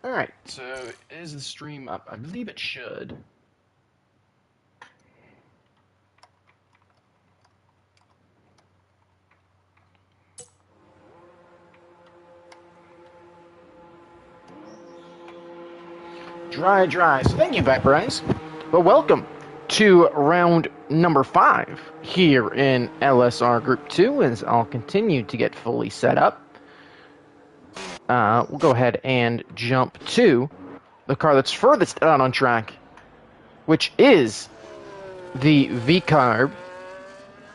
Alright, so is the stream up? I believe it should. Dry, dry. So thank you, Vaporize. But welcome to round number 5 here in LSR Group 2 as I'll continue to get fully set up. We'll go ahead and jump to the car that's furthest out on track, which is the V-Carb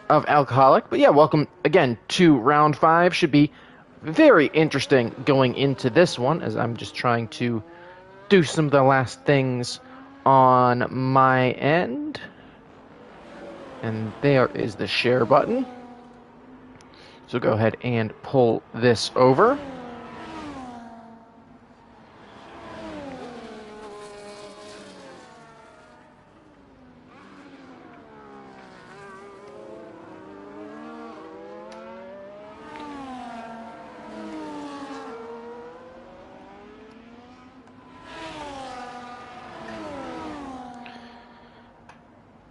of Alcoholic. But yeah, welcome again to round 5. Should be very interesting going into this one as I'm just trying to do some of the last things on my end. And there is the share button. So go ahead and pull this over.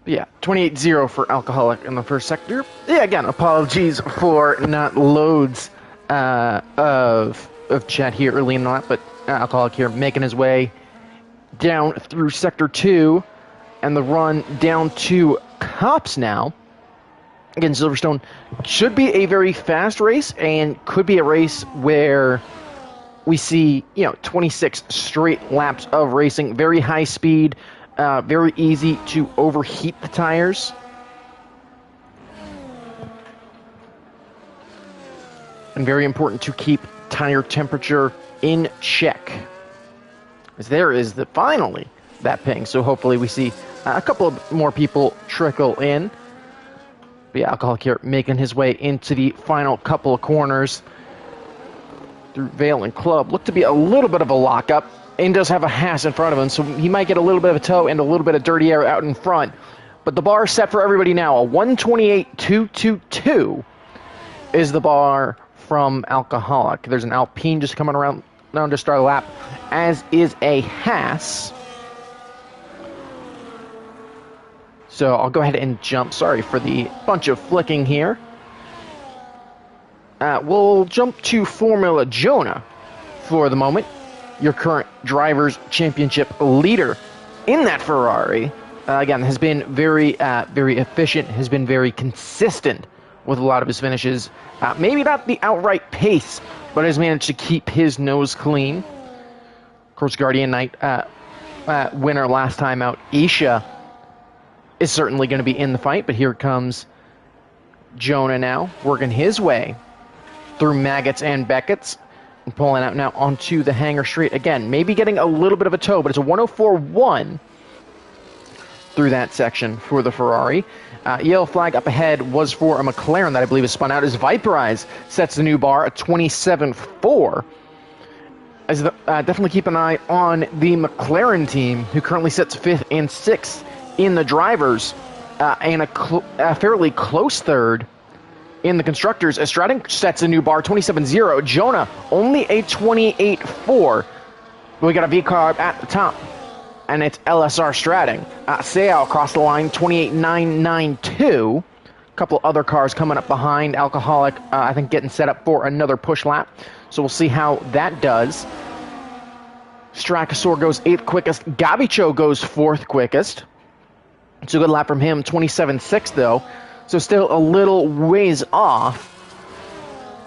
Yeah, 28-0 for Alcoholic in the first sector. Yeah, again, apologies for not loads of chat here early in the lap, but Alcoholic here making his way down through Sector 2, and the run down to Cops now. Again, Silverstone should be a very fast race, and could be a race where we see, 26 straight laps of racing, very high speed, very easy to overheat the tires. And very important to keep tire temperature in check. As there is finally that ping, so hopefully we see a couple of more people trickle in. But yeah, Alcoholic here making his way into the final couple of corners through Vale and Club. Looked to be a little bit of a lockup. And does have a Haas in front of him, so he might get a little bit of a tow and a little bit of dirty air out in front. But the bar is set for everybody now. A 128.222 is the bar from Alcoholic. There's an Alpine just coming around to start a lap, as is a Haas. So I'll go ahead and jump. Sorry for the bunch of flicking here. We'll jump to Formula Jonah for the moment. Your current Drivers' Championship leader in that Ferrari. Again, has been very efficient, has been very consistent with a lot of his finishes. Maybe not the outright pace, but has managed to keep his nose clean. Of course, Guardian Knight winner last time out, Isha, is certainly going to be in the fight, but here comes Jonah now, working his way through Maggots and Beckett's. And pulling out now onto the Hangar Straight again. Maybe getting a little bit of a tow, but it's a 104.1 through that section for the Ferrari. Yellow flag up ahead was for a McLaren that I believe is spun out as Viperize sets the new bar at 27.4. As definitely keep an eye on the McLaren team, who currently sits 5th and 6th in the drivers, and a fairly close third in the constructors, as Stratton sets a new bar, 27.0. Jonah, only a 28.4. We got a V-Carb at the top, and it's LSR Stratton. Seau across the line, 28.992. A couple other cars coming up behind. Alcoholic, I think, getting set up for another push lap. So we'll see how that does. Strakasaur goes 8th quickest. Gabicho goes 4th quickest. It's a good lap from him, 27.6 though. So still a little ways off,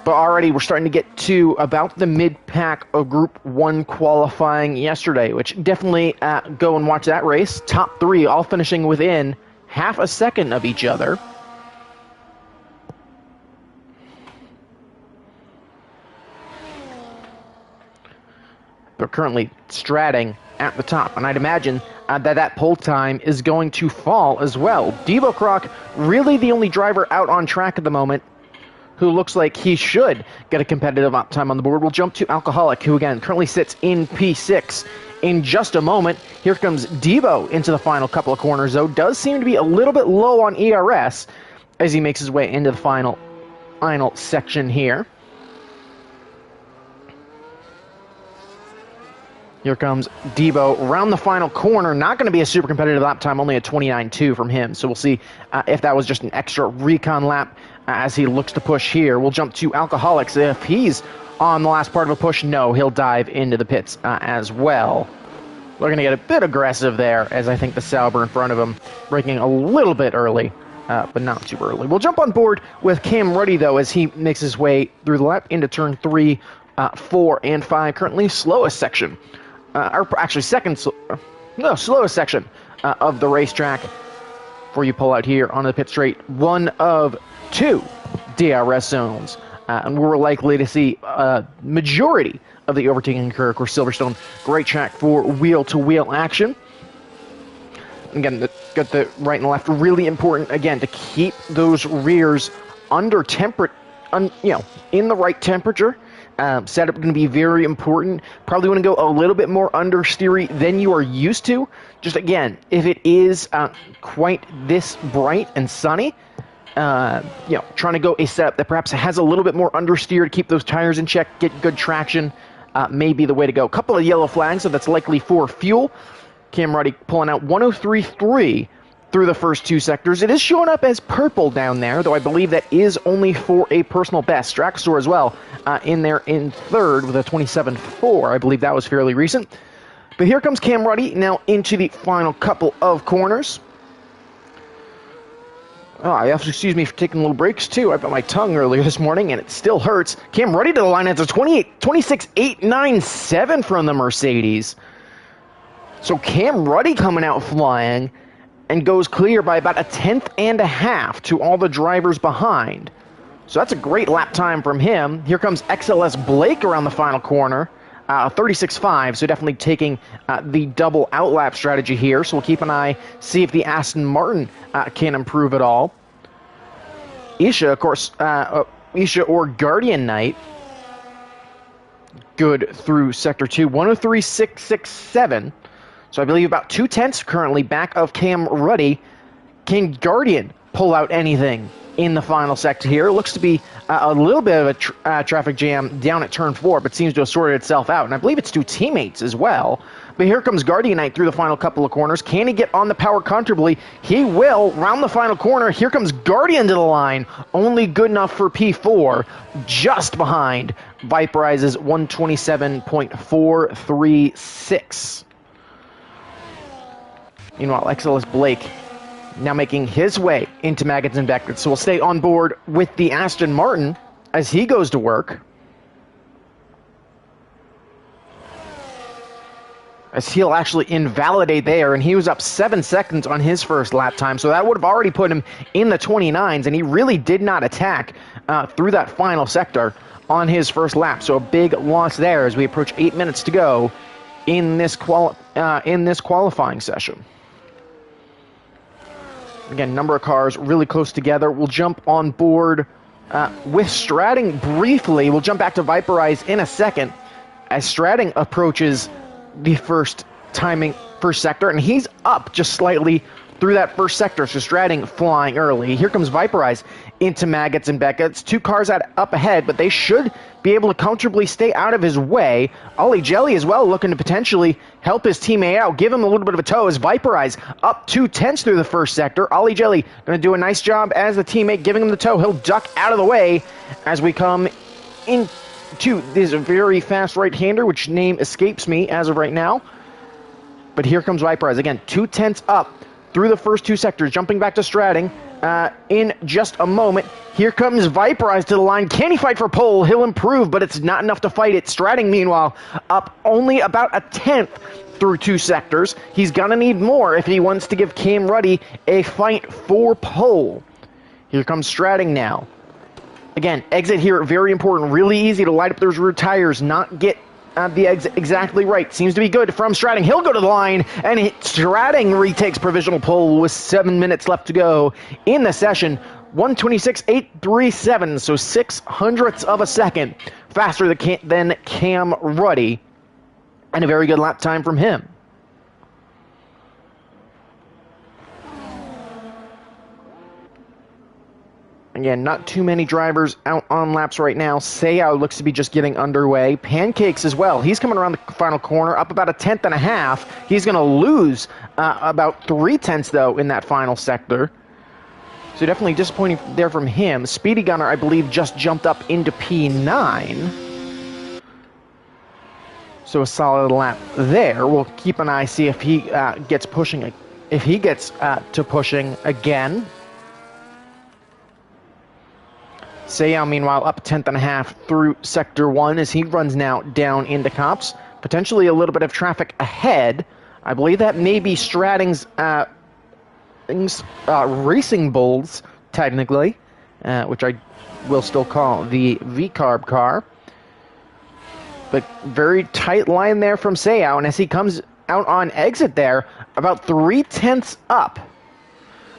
but already we're starting to get to about the mid-pack of Group 1 qualifying yesterday, which definitely go and watch that race. Top 3 all finishing within half a second of each other. They're currently stratting at the top, and I'd imagine that pole time is going to fall as well. Debo Croc, really the only driver out on track at the moment who looks like he should get a competitive time on the board. We'll jump to Alcoholic, who again currently sits in P6. In just a moment, here comes Debo into the final couple of corners, though. Does seem to be a little bit low on ERS as he makes his way into the final section here. Here comes Debo around the final corner. Not going to be a super competitive lap time, only a 29.2 from him. So we'll see if that was just an extra recon lap as he looks to push here. We'll jump to Alcoholics. If he's on the last part of a push, no, he'll dive into the pits as well. We're going to get a bit aggressive there, as I think the Sauber in front of him braking a little bit early, but not too early. We'll jump on board with Cam Ruddy, though, as he makes his way through the lap into turn 3, 4, and 5. Currently slowest section, or actually slowest section of the racetrack. Before you pull out here onto the pit straight, one of 2 DRS zones. And we're likely to see a majority of the overtaking occur. Of course, Silverstone, great track for wheel-to-wheel action. Again, got the right and left. Really important, again, to keep those rears under temperature, in the right temperature. Setup going to be very important. Probably want to go a little bit more understeery than you are used to. Just again, if it is quite this bright and sunny, trying to go a setup that perhaps has a little bit more understeer to keep those tires in check, get good traction, may be the way to go. A couple of yellow flags, so that's likely for fuel. Cam Ruddy pulling out 103.3 through the first 2 sectors. It is showing up as purple down there, though I believe that is only for a personal best. Straxor as well in there in third with a 27.4. I believe that was fairly recent. But here comes Cam Ruddy now into the final couple of corners. Oh, you have to excuse me for taking little breaks, too. I bit my tongue earlier this morning, and it still hurts. Cam Ruddy to the line. It's a 26.897 from the Mercedes. So Cam Ruddy coming out flying and goes clear by about 1/10.5 to all the drivers behind. So that's a great lap time from him. Here comes XLS Blake around the final corner. 36.5, so definitely taking the double outlap strategy here. So we'll keep an eye, see if the Aston Martin can improve at all. Isha, of course, Isha or Guardian Knight, good through Sector 2, 103.667. So I believe about 2/10 currently back of Cam Ruddy. Can Guardian pull out anything in the final sector here? It looks to be a little bit of a traffic jam down at turn 4, but seems to have sorted itself out. And I believe it's 2 teammates as well. But here comes Guardian Knight through the final couple of corners. Can he get on the power comfortably? He will. Round the final corner. Here comes Guardian to the line. Only good enough for P4. Just behind Viperize's 127.436. Meanwhile, XLS Blake now making his way into Maggots and Beckett. So we'll stay on board with the Aston Martin as he goes to work. As he'll actually invalidate there, and he was up 7 seconds on his first lap time, so that would have already put him in the 29s, and he really did not attack through that final sector on his first lap. So a big loss there as we approach 8 minutes to go in this qualifying session. Again, number of cars really close together. We'll jump on board with Strading briefly. We'll jump back to Viperize in a second as Strading approaches the first sector, and he's up just slightly through that first sector, so Strading flying early. Here comes Viperize into Maggots and Beckett's. 2 cars up ahead, but they should be able to comfortably stay out of his way. Ollie Jelly as well looking to potentially help his teammate out, give him a little bit of a tow as Viperize up 2/10 through the first sector. Ollie Jelly going to do a nice job as the teammate giving him the tow. He'll duck out of the way as we come into this very fast right-hander, which name escapes me as of right now. But here comes Viperize. Again, 2/10 up through the first 2 sectors, jumping back to Strading in just a moment. Here comes Viperize to the line. Can he fight for pole? He'll improve, but it's not enough to fight it. Strading, meanwhile, up only about 1/10 through 2 sectors. He's going to need more if he wants to give Cam Ruddy a fight for pole. Here comes Strading now. Again, exit here, very important. Really easy to light up those rear tires, not get the exit exactly right. Seems to be good from Strading. He'll go to the line, and Strading retakes provisional pole with 7 minutes left to go in the session. 126.837, so 0.06 of a second faster than Cam Ruddy, and a very good lap time from him. Again, not too many drivers out on laps right now. Seau looks to be just getting underway. Pancakes as well. He's coming around the final corner, up about a tenth and a half. He's going to lose about 3/10, though, in that final sector. So definitely disappointing there from him. Speedy Gunner, I believe, just jumped up into P9. So a solid lap there. We'll keep an eye, see if he gets pushing, if he gets to pushing again. Seau, meanwhile, up a tenth and a half through Sector 1 as he runs now down into Cops. Potentially a little bit of traffic ahead. I believe that may be Stratting's Racing Bulls, technically, which I will still call the V-Carb car. But very tight line there from Seau, and as he comes out on exit there, about 3/10 up.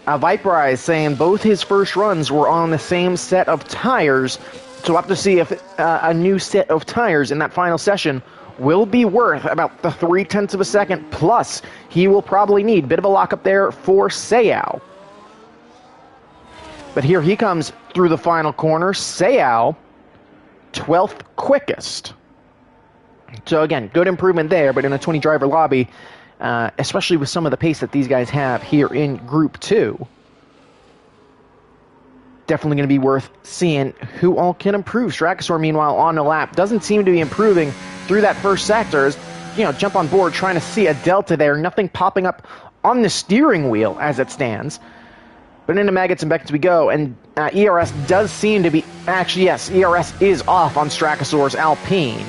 Viperize saying both his first runs were on the same set of tires, so we'll have to see if a new set of tires in that final session will be worth about the 3/10 of a second, plus he will probably need a bit of a lockup there for Seau. But here he comes through the final corner. Seau, 12th quickest. So again, good improvement there, but in a 20-driver lobby, especially with some of the pace that these guys have here in Group 2. Definitely going to be worth seeing who all can improve. Strakasaur, meanwhile, on the lap, doesn't seem to be improving through that first sector. Jump on board, trying to see a delta there. Nothing popping up on the steering wheel as it stands. But into Maggots and Beckets we go, and ERS does seem to be... Actually, yes, ERS is off on Strakasaur's Alpine.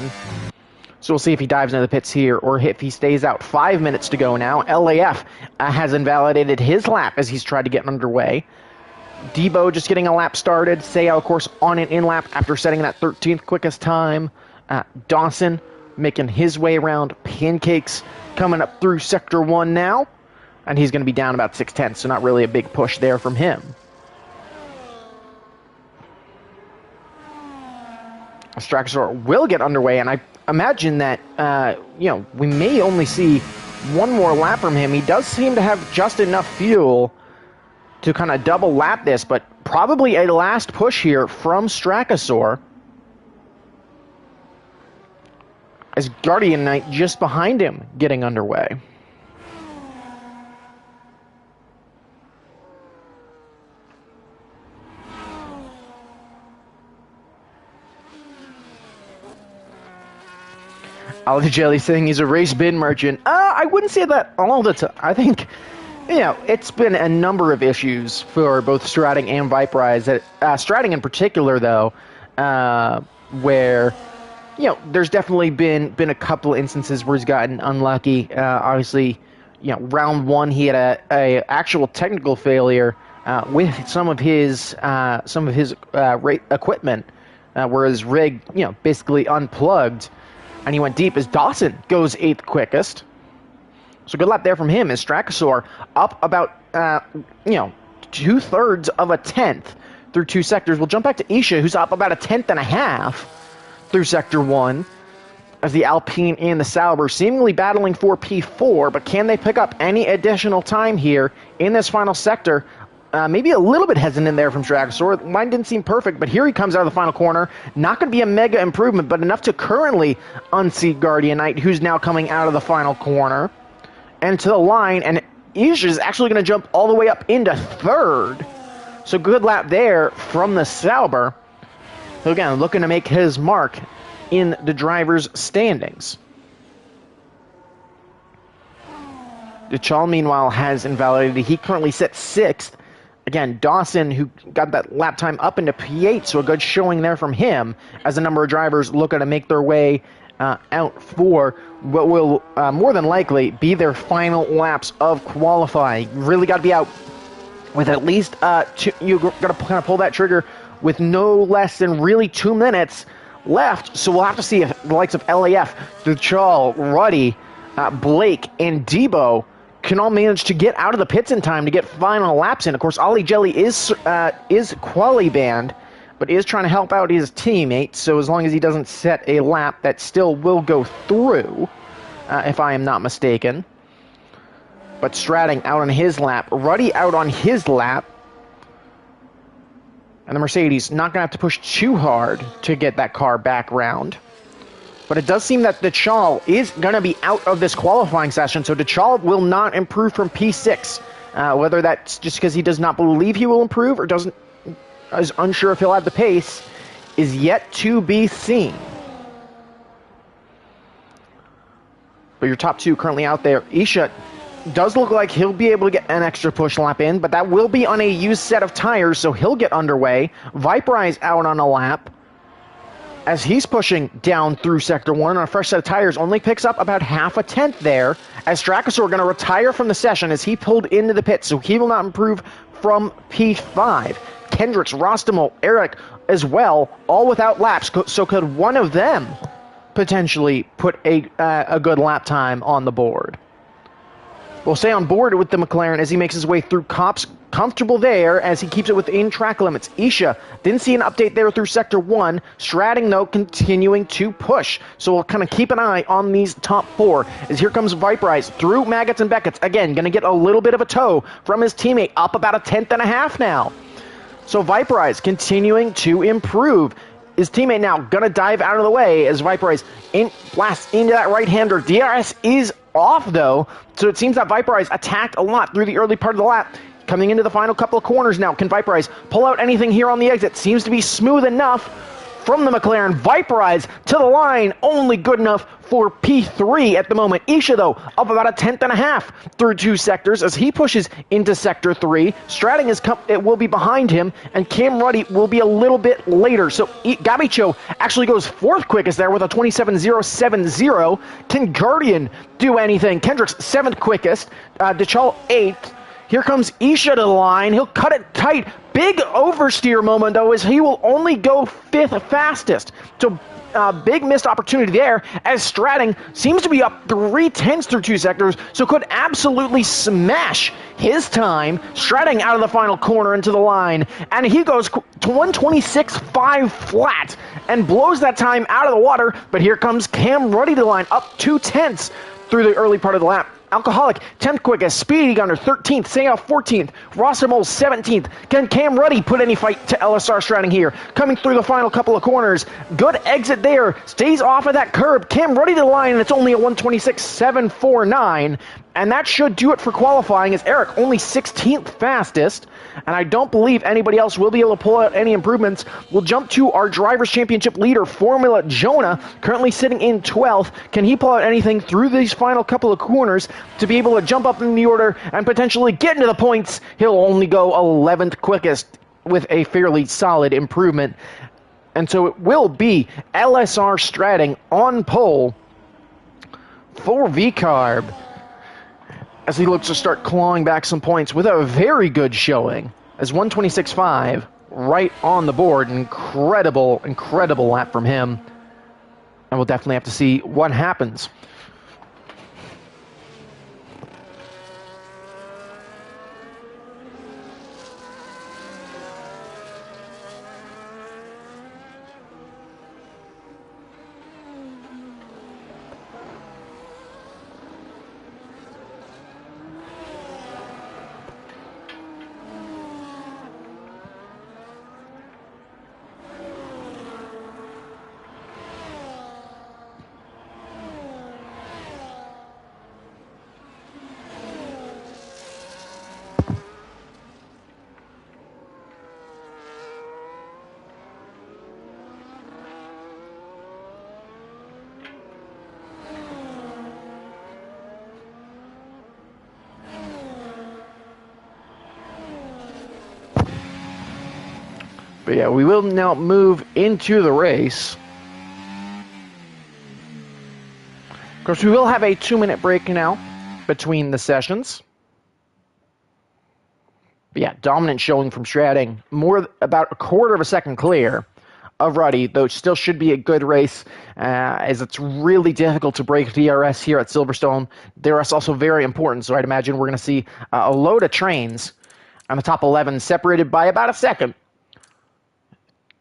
So we'll see if he dives into the pits here or if he stays out. 5 minutes to go now. LAF has invalidated his lap as he's tried to get underway. Debo just getting a lap started. Seau, of course, on an in-lap after setting that 13th quickest time. Dawson making his way around. Pancakes coming up through Sector 1 now. And he's going to be down about 6/10, so not really a big push there from him. Strakasaur will get underway, and I imagine that, we may only see one more lap from him. He does seem to have just enough fuel to kind of double lap this, but probably a last push here from Strakasaur. As Guardian Knight just behind him getting underway. Ollie Jelly saying he's a race bin merchant. I wouldn't say that all the time. I think, it's been a number of issues for both Stratting and Viperize. Stratting in particular, though, where, there's definitely been a couple of instances where he's gotten unlucky. Obviously, round one he had a actual technical failure with some of his equipment, where his rig, basically unplugged. And he went deep as Dawson goes 8th quickest. So good lap there from him as Strakasaur up about, 2/3 of a tenth through 2 sectors. We'll jump back to Isha, who's up about a tenth and a half through Sector 1. As the Alpine and the Sauber seemingly battling for P4, but can they pick up any additional time here in this final sector? Maybe a little bit hesitant there from Strakasaur. Mine didn't seem perfect, but here he comes out of the final corner. Not going to be a mega improvement, but enough to currently unseat Guardian Knight, who's now coming out of the final corner. And to the line, and Isha is actually going to jump all the way up into 3rd. So good lap there from the Sauber. So again, looking to make his mark in the driver's standings. Duchal, meanwhile, has invalidated. He currently sits 6th. Again, Dawson, who got that lap time up into P8, so a good showing there from him as a number of drivers looking to make their way out for what will more than likely be their final laps of qualifying. Really got to be out with at least you got to kind of pull that trigger with no less than really 2 minutes left. So we'll have to see if the likes of LAF, Duchal, Ruddy, Blake, and Debo can all manage to get out of the pits in time to get final laps in. Of course, Ollie Jelly is quali banned, but is trying to help out his teammates. So as long as he doesn't set a lap, that still will go through, if I am not mistaken. But Stratting out on his lap, Ruddy out on his lap. And the Mercedes not going to have to push too hard to get that car back round. But it does seem that Dechal is going to be out of this qualifying session, so Dechal will not improve from P6. Whether that's just because he does not believe he will improve or is unsure if he'll have the pace is yet to be seen. But your top two currently out there. Isha does look like he'll be able to get an extra push lap in, but that will be on a used set of tires, so he'll get underway. Viperize out on a lap as he's pushing down through Sector 1 on a fresh set of tires, only picks up about half a tenth there, as Strakosaur going to retire from the session as he pulled into the pit, so he will not improve from P5. Kendricks, Rostamol, Eric as well, all without laps, so could one of them potentially put a good lap time on the board. We'll stay on board with the McLaren as he makes his way through Cops, comfortable there as he keeps it within track limits. Isha didn't see an update there through Sector 1. Stratting, though, continuing to push. So we'll kind of keep an eye on these top four as here comes Viperize through Maggots and Beckett's. Again, going to get a little bit of a tow from his teammate, up about a tenth and a half now. So Viperize continuing to improve. His teammate now going to dive out of the way as Viperize blasts into that right-hander. DRS is off, though, so it seems that Viperize attacked a lot through the early part of the lap. Coming into the final couple of corners now, can Viperize pull out anything here on the exit? Seems to be smooth enough from the McLaren. Viperize to the line, only good enough for P3 at the moment. Isha, though, up about a tenth and a half through two sectors as he pushes into Sector 3. Stratting it will be behind him, and Cam Ruddy will be a little bit later. So Gabicho actually goes fourth quickest there with a 27.070. Can Guardian do anything? Kendricks seventh quickest. Dechal eighth. Here comes Isha to the line. He'll cut it tight. Big oversteer moment, though, as he will only go fifth fastest. So big missed opportunity there, as Stratting seems to be up 3/10 through two sectors, so could absolutely smash his time. Stratting out of the final corner into the line, and he goes to 1:26.5 flat and blows that time out of the water. But here comes Cam Ruddy to the line, up 2/10 through the early part of the lap. Alcoholic, 10th quickest. Speedy Gunner, 13th. Sayoff, 14th. Rossamole, 17th. Can Cam Ruddy put any fight to LSR Stratting here? Coming through the final couple of corners. Good exit there. Stays off of that curb. Cam Ruddy to the line, and it's only a 1:26.749. And that should do it for qualifying, as Eric only 16th fastest. And I don't believe anybody else will be able to pull out any improvements. We'll jump to our Drivers' Championship leader, Formula Jonah, currently sitting in 12th. Can he pull out anything through these final couple of corners to be able to jump up in the order and potentially get into the points? He'll only go 11th quickest with a fairly solid improvement. And so it will be LSR Stratting on pole for VCarb, as he looks to start clawing back some points with a very good showing, as 1:26.5 right on the board. An incredible lap from him, and we'll definitely have to see what happens. But yeah, we will now move into the race. Of course, we will have a 2-minute break now between the sessions. But yeah, dominant showing from Stratting. About a quarter of a second clear of Ruddy, though it still should be a good race, as it's really difficult to break DRS here at Silverstone. DRS also very important, so I'd imagine we're going to see a load of trains on the top 11 separated by about a second.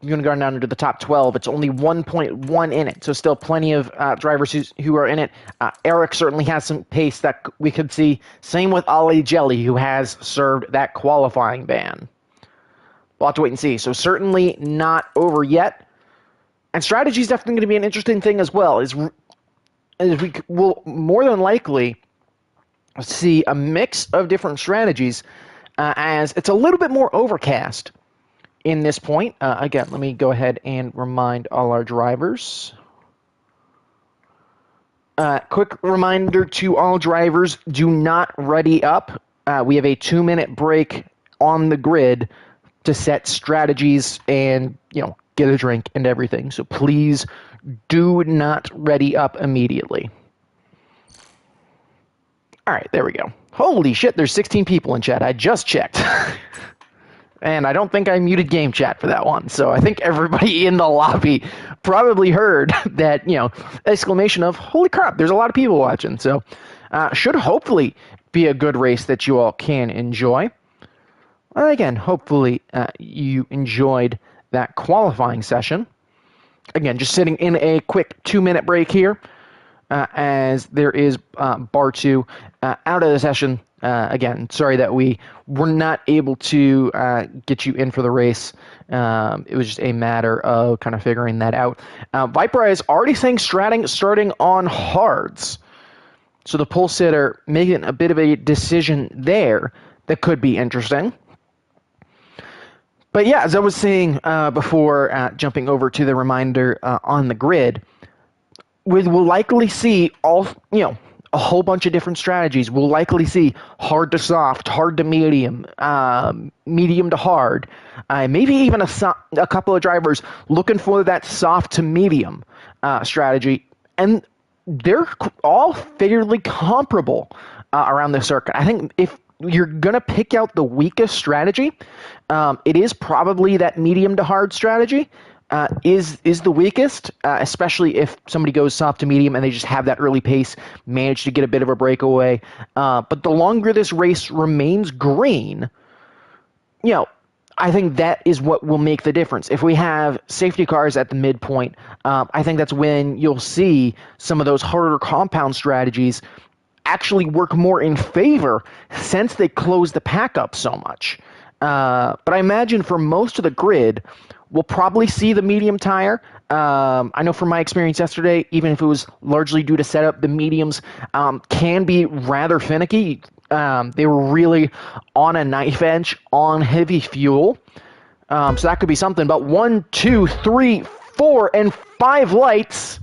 You're going to go down into the top 12. It's only 1.1 in it, so still plenty of drivers who are in it. Eric certainly has some pace that we could see. Same with Ali Jelly, who has served that qualifying ban. we'll have to wait and see. So certainly not over yet. And strategy is definitely going to be an interesting thing as well. Is we will more than likely see a mix of different strategies as it's a little bit more overcast in this point. Again, let me go ahead and remind all our drivers. Quick reminder to all drivers, do not ready up. We have a 2-minute break on the grid to set strategies and, get a drink and everything. So please do not ready up immediately. All right, there we go. Holy shit, there's 16 people in chat. I just checked. And I don't think I muted game chat for that one. So I think everybody in the lobby probably heard that, exclamation of, holy crap, there's a lot of people watching. So should hopefully be a good race that you all can enjoy. Again, hopefully you enjoyed that qualifying session. Again, just sitting in a quick 2-minute break here as there is bar 2 out of the session. Again, sorry that we were not able to get you in for the race. It was just a matter of kind of figuring that out. Viper is already saying starting on hards. So the pole sitter making a bit of a decision there that could be interesting. But yeah, as I was saying before jumping over to the reminder on the grid, we will likely see a whole bunch of different strategies. We'll likely see hard to soft, hard to medium, medium to hard, maybe even a couple of drivers looking for that soft to medium strategy. And they're all fairly comparable around the circuit. I think if you're going to pick out the weakest strategy, it is probably that medium to hard strategy. Is the weakest, especially if somebody goes soft to medium and they just have that early pace, manage to get a bit of a breakaway. But the longer this race remains green, I think that is what will make the difference. If we have safety cars at the midpoint, I think that's when you'll see some of those harder compound strategies actually work more in favor since they close the pack up so much. But I imagine for most of the grid, we'll probably see the medium tire. I know from my experience yesterday, even if it was largely due to setup, the mediums can be rather finicky. They were really on a knife edge on heavy fuel. So that could be something. But 1, 2, 3, 4, and 5 lights.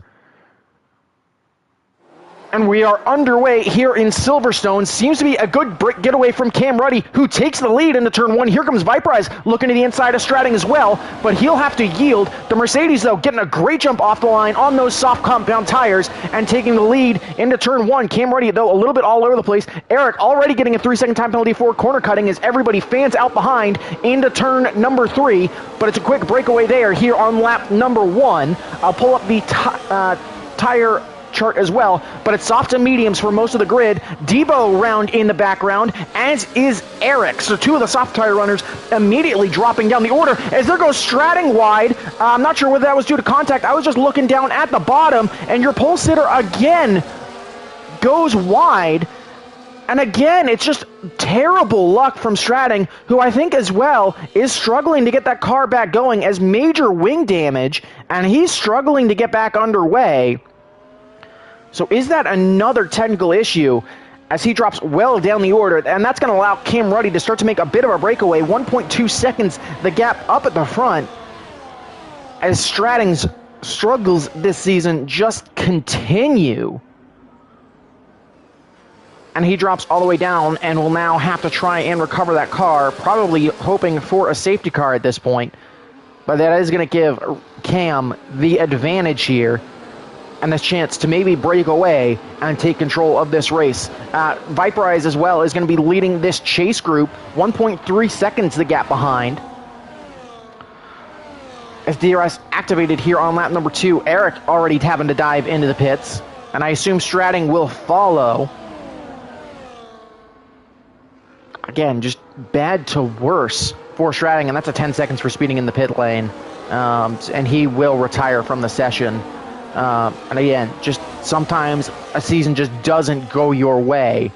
And we are underway here in Silverstone. Seems to be a good getaway from Cam Ruddy, who takes the lead into turn 1. Here comes Viperize looking to the inside of Stratting as well, but he'll have to yield. The Mercedes, though, getting a great jump off the line on those soft compound tires and taking the lead into turn 1. Cam Ruddy, though, a little bit all over the place. Eric already getting a 3-second time penalty for corner cutting as everybody fans out behind into turn number 3, but it's a quick breakaway there here on lap number 1. I'll pull up the tire chart as well, but it's soft and mediums for most of the grid. Debo round in the background, as is Eric. So 2 of the soft tire runners immediately dropping down the order as there goes Stratting wide. I'm not sure whether that was due to contact. I was just looking down at the bottom, and your pole sitter again goes wide. And again, it's just terrible luck from Stratting, who I think as well is struggling to get that car back going as major wing damage, and he's struggling to get back underway. So is that another technical issue as he drops well down the order? And that's going to allow Cam Ruddy to start to make a bit of a breakaway. 1.2 seconds, the gap up at the front, as Stratting's struggles this season just continue. And he drops all the way down and will now have to try and recover that car, probably hoping for a safety car at this point. But that is going to give Cam the advantage here and this chance to maybe break away and take control of this race. Viperize as well is going to be leading this chase group. 1.3 seconds the gap behind. As DRS activated here on lap number 2, Eric already having to dive into the pits, and I assume Stratting will follow. Again, just bad to worse for Stratting, and that's a 10 seconds for speeding in the pit lane. And he will retire from the session. And again, just sometimes a season just doesn't go your way.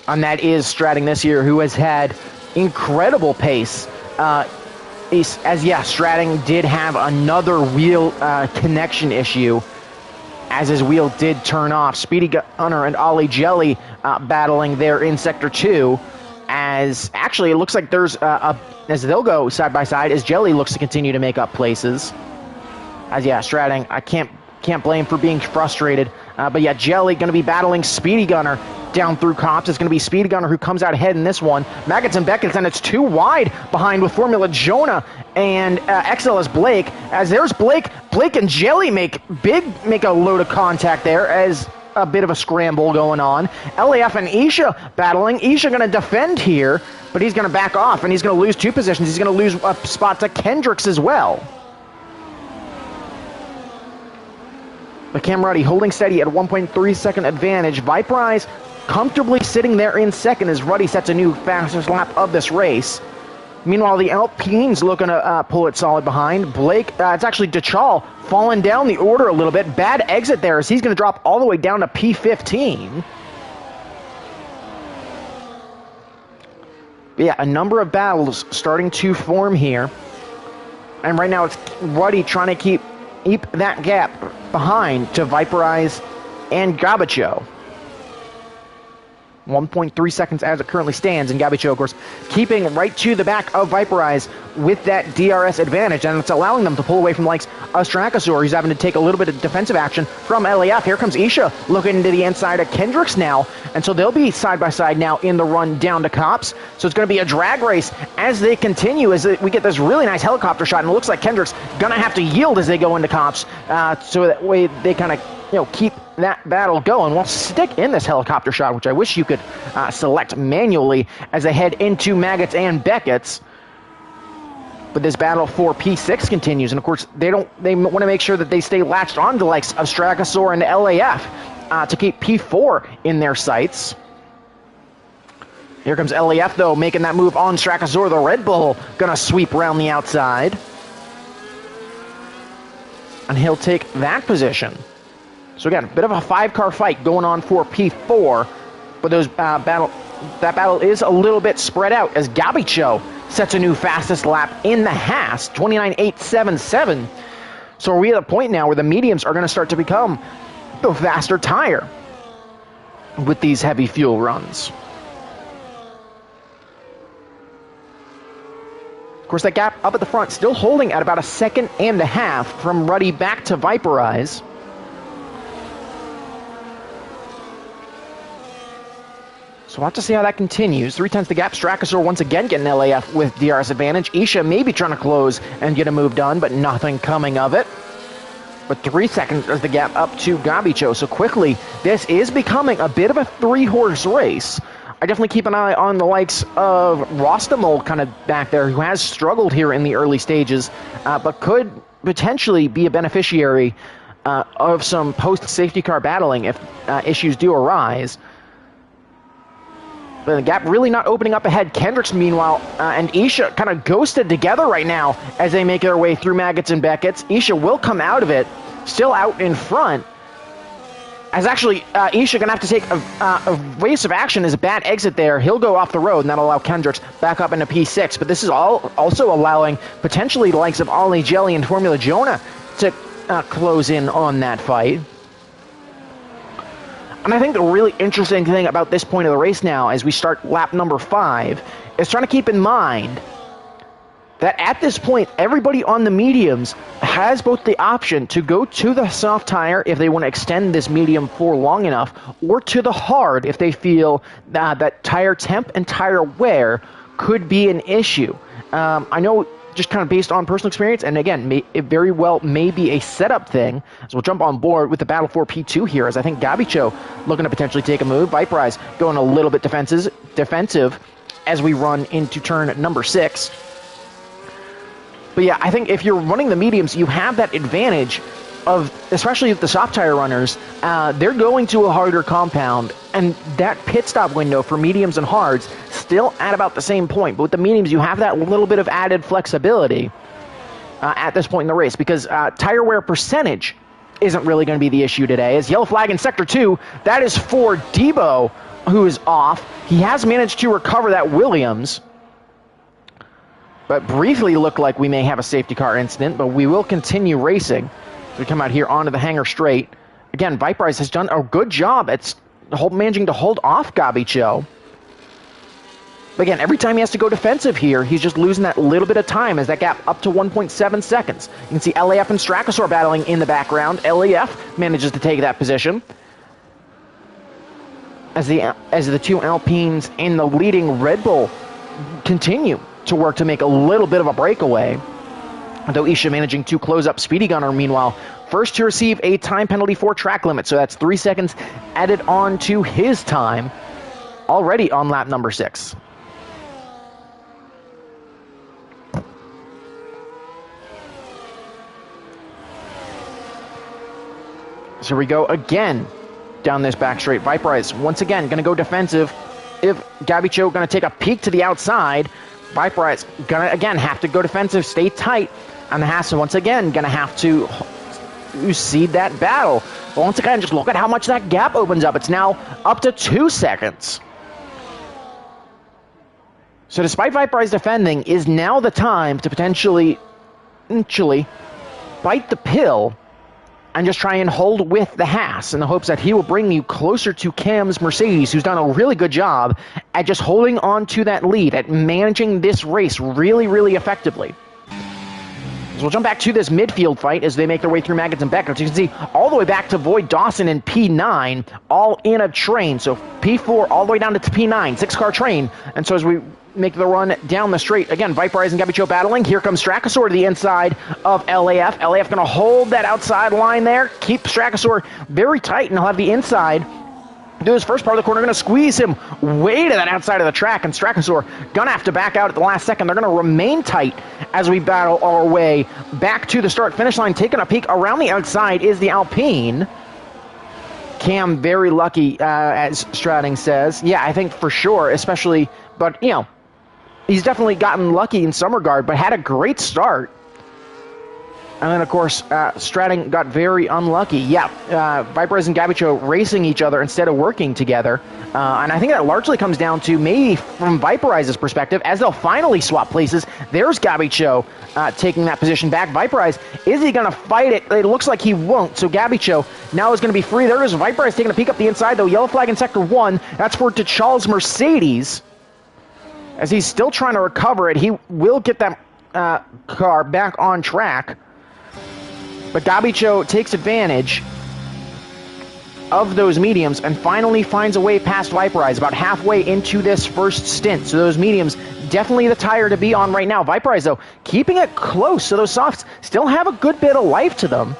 And that is Stratting this year, who has had incredible pace as yeah, Stratting did have another wheel connection issue, as his wheel did turn off. Speedy Gunner and Ollie Jelly battling there in Sector 2, as actually it looks like there's as they'll go side by side, as Jelly looks to continue to make up places. As yeah, Stratting, I can't blame for being frustrated, but yeah, Jelly going to be battling Speedy Gunner down through Cops. It's going to be Speedy Gunner who comes out ahead in this one. Maggots and Beckett's, and it's too wide behind with Formula Jonah and XLS Blake. As there's Blake and Jelly make a load of contact there, as a bit of a scramble going on. LAF and Isha battling. Isha going to defend here, but he's going to back off, and he's going to lose 2 positions. He's going to lose a spot to Kendricks as well. But Cam Ruddy holding steady at a 1.3 second advantage. Viperize comfortably sitting there in second as Ruddy sets a new fastest lap of this race. Meanwhile, the Alpine's looking to pull it solid behind. Blake, it's actually DeChal falling down the order a little bit. Bad exit there as he's going to drop all the way down to P15. But yeah, a number of battles starting to form here. And right now it's Ruddy trying to keep that gap behind to Viperize and Gabacho. 1.3 seconds as it currently stands, and Gabacho, of course, keeping right to the back of Viperize with that DRS advantage, and it's allowing them to pull away from the likes of Strakasaur, who's having to take a little bit of defensive action from LAF. Here comes Isha looking into the inside of Kendricks now, and so they'll be side by side now in the run down to Cops. So it's going to be a drag race as they continue, as we get this really nice helicopter shot, and it looks like Kendricks going to have to yield as they go into Cops, so that way they kind of keep that battle going. We'll stick in this helicopter shot, which I wish you could select manually as they head into Maggots and Beckett's. But this battle for P6 continues, and of course they want to make sure that they stay latched on to the likes of Strakasaur and LAF to keep P4 in their sights. Here comes LAF though, making that move on Strakasaur. The Red Bull gonna sweep around the outside, and he'll take that position. So again, a bit of a 5-car fight going on for P4, but that battle is a little bit spread out as Gabicho sets a new fastest lap in the Haas, 29.877. So are we at a point now where the mediums are going to start to become the faster tire with these heavy fuel runs? Of course, that gap up at the front still holding at about 1.5 seconds from Ruddy back to Viperize. So we'll have to see how that continues. 3/10 the gap. Strakasaur once again getting LAF with DRS advantage. Isha maybe trying to close and get a move done, but nothing coming of it. But 3 seconds is the gap up to Gabicho. So quickly, this is becoming a bit of a 3-horse race. I definitely keep an eye on the likes of Rostamol kind of back there, who has struggled here in the early stages, but could potentially be a beneficiary of some post-safety car battling if issues do arise. But the gap really not opening up ahead. Kendricks, meanwhile, and Isha kind of ghosted together right now as they make their way through Maggots and Beckett's. Isha will come out of it, still out in front. As actually, Isha going to have to take a race of action as a bad exit there. He'll go off the road, and that'll allow Kendricks back up into P6. But this is also allowing potentially the likes of Ollie Jelly and Formula Jonah to close in on that fight. And I think the really interesting thing about this point of the race now, as we start lap number 5, is trying to keep in mind that at this point, everybody on the mediums has both the option to go to the soft tire if they want to extend this medium for long enough, or to the hard if they feel that tire temp and tire wear could be an issue. I know, just kind of based on personal experience, and again, it very well may be a setup thing. So we'll jump on board with the battle for P2 here, as I think Gabicho looking to potentially take a move. Viperize going a little bit defensive as we run into turn number 6. But yeah, I think if you're running the mediums, you have that advantage of, especially the soft tire runners, they're going to a harder compound, and that pit stop window for mediums and hards still at about the same point. But with the mediums, you have that little bit of added flexibility at this point in the race, because tire wear percentage isn't really going to be the issue today. As yellow flag in Sector 2, that is for Debo, who is off. He has managed to recover that Williams. but briefly looked like we may have a safety car incident, but we will continue racing. So we come out here onto the hangar straight. Again, Viperize has done a good job at managing to hold off Gabicho. But again, every time he has to go defensive here, he's just losing that little bit of time as that gap up to 1.7 seconds. You can see LAF and Strakosaur battling in the background. LAF manages to take that position. As the two Alpines and the leading Red Bull continue to work to make a little bit of a breakaway. Though Isha managing to close up Speedy Gunner, meanwhile, first to receive a time penalty for track limit. So that's 3 seconds added on to his time already on lap number 6. So here we go again down this back straight. Viperize once again going to go defensive. If Gabicho going to take a peek to the outside, Viperize going to again have to go defensive, stay tight, and Haas once again going to have to cede that battle. But once again, just look at how much that gap opens up. It's now up to 2 seconds. So despite Viperize defending, is now the time to potentially bite the pill and just try and hold with the Haas in the hopes that he will bring you closer to Cam's Mercedes, who's done a really good job at just holding on to that lead, at managing this race really, really effectively. So we'll jump back to this midfield fight as they make their way through Maggots and Beckett. You can see all the way back to Void Dawson and P9, all in a train. So P4 all the way down to P9, 6-car train. And so as we make the run down the straight, again, Viperize and Gabicho battling. Here comes Strakosaur to the inside of LAF. LAF going to hold that outside line there, keep Strakosaur very tight, and he'll have the inside. Do his first part of the corner, going to squeeze him way to that outside of the track, and Strakosaur going to have to back out at the last second. They're going to remain tight as we battle our way back to the start-finish line. Taking a peek around the outside is the Alpine. Cam, very lucky, as Strading says. Yeah, I think for sure, especially, but, you know, he's definitely gotten lucky in some regard, but had a great start. And then, of course, Strading got very unlucky. Yeah, Viperize and Gabicho racing each other instead of working together. And I think that largely comes down to maybe from Viperize's perspective, as they'll finally swap places. There's Gabicho taking that position back. Viperize, is he going to fight it? It looks like he won't. So Gabicho now is going to be free. There is Viperize taking a peek up the inside, though. Yellow flag in Sector 1. That's for Charles Mercedes. As he's still trying to recover it, he will get that car back on track. But Gabicho takes advantage of those mediums and finally finds a way past Viperize about halfway into this first stint. So those mediums, definitely the tire to be on right now. Viperize, though, keeping it close, so those softs still have a good bit of life to them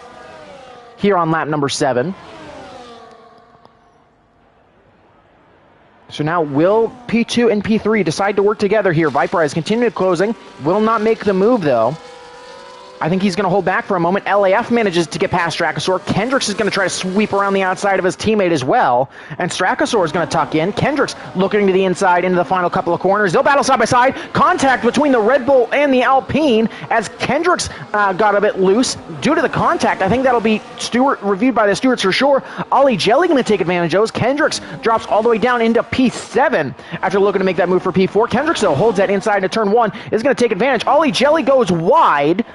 here on lap number 7. So now will P2 and P3 decide to work together here? Viperize continuing closing, will not make the move, though. I think he's going to hold back for a moment. LAF manages to get past Strakosaur. Kendricks is going to try to sweep around the outside of his teammate as well. And Strakosaur is going to tuck in. Kendricks looking to the inside into the final couple of corners. They'll battle side by side. Contact between the Red Bull and the Alpine as Kendricks got a bit loose due to the contact. I think that'll be reviewed by the stewards for sure. Ollie Jelly going to take advantage of those. Kendricks drops all the way down into P7 after looking to make that move for P4. Kendricks, though, holds that inside to turn 1. Is going to take advantage. Ollie Jelly goes wide.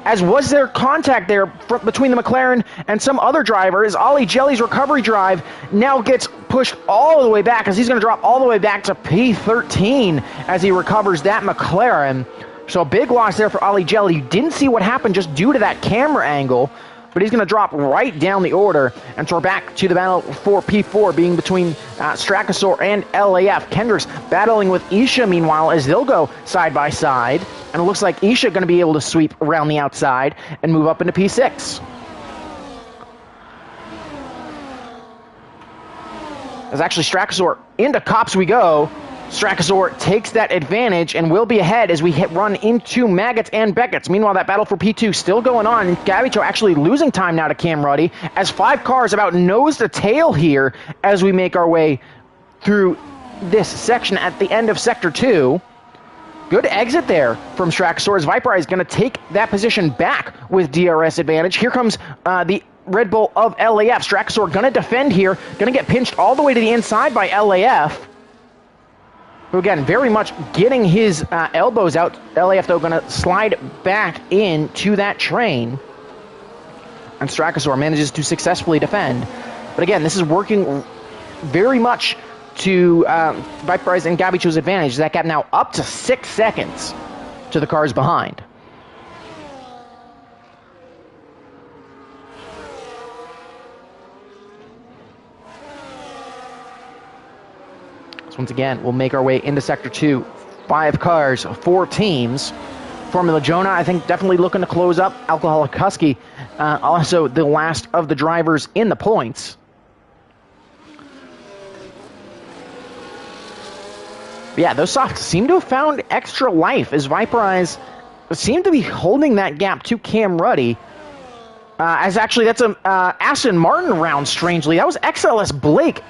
As was there contact there between the McLaren and some other driver, as Ollie Jelly's recovery drive now gets pushed all the way back, as he's going to drop all the way back to P13 as he recovers that McLaren. So a big loss there for Ollie Jelly. You didn't see what happened just due to that camera angle, but he's going to drop right down the order. And so we're back to the battle for P4, being between Strakosaur and LAF. Kendricks battling with Isha, meanwhile, as they'll go side by side. And it looks like Isha going to be able to sweep around the outside and move up into P6. As actually Strakosaur into Cops we go. Strakosaur takes that advantage and will be ahead as we run into Maggots and Beckett's. Meanwhile, that battle for P2 still going on. Gabicho actually losing time now to Cam Ruddy as 5 cars about nose to tail here as we make our way through this section at the end of Sector 2. Good exit there from Strakosaur as Viperize is going to take that position back with DRS advantage. Here comes the Red Bull of LAF. Strakosaur going to defend here. Going to get pinched all the way to the inside by LAF. who again, very much getting his elbows out. LAF, though, going to slide back into that train. And Strakasaur manages to successfully defend. But again, this is working very much to Viperize and Gabicho's advantage. That gap now up to 6 seconds to the cars behind. So once again, we'll make our way into Sector 2. 5 cars, 4 teams. Formula Jonah, I think, definitely looking to close up. Alcoholic Husky, also the last of the drivers in the points. But yeah, those softs seem to have found extra life as Viperize seem to be holding that gap to Cam Ruddy. As actually, that's a Aston Martin round, strangely. That was XLS Blake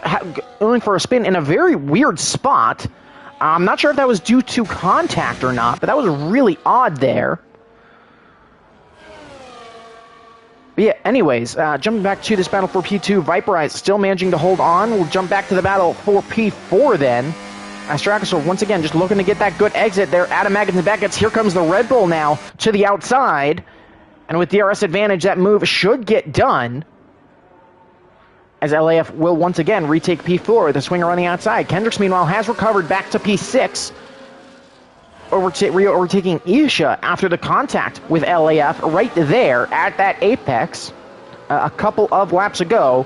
going for a spin in a very weird spot. I'm not sure if that was due to contact or not, but that was really odd there. But yeah, anyways, jumping back to this battle for P2, Viperize still managing to hold on. We'll jump back to the battle for P4 then. Strakasaur once again just looking to get that good exit there. Adam Maggins and Beckett's. Here comes the Red Bull now to the outside. And with DRS advantage, that move should get done. As LAF will once again retake P4 with a swinger on the outside. Kendricks, meanwhile, has recovered back to P6. Overtaking Isha after the contact with LAF right there at that apex a couple of laps ago.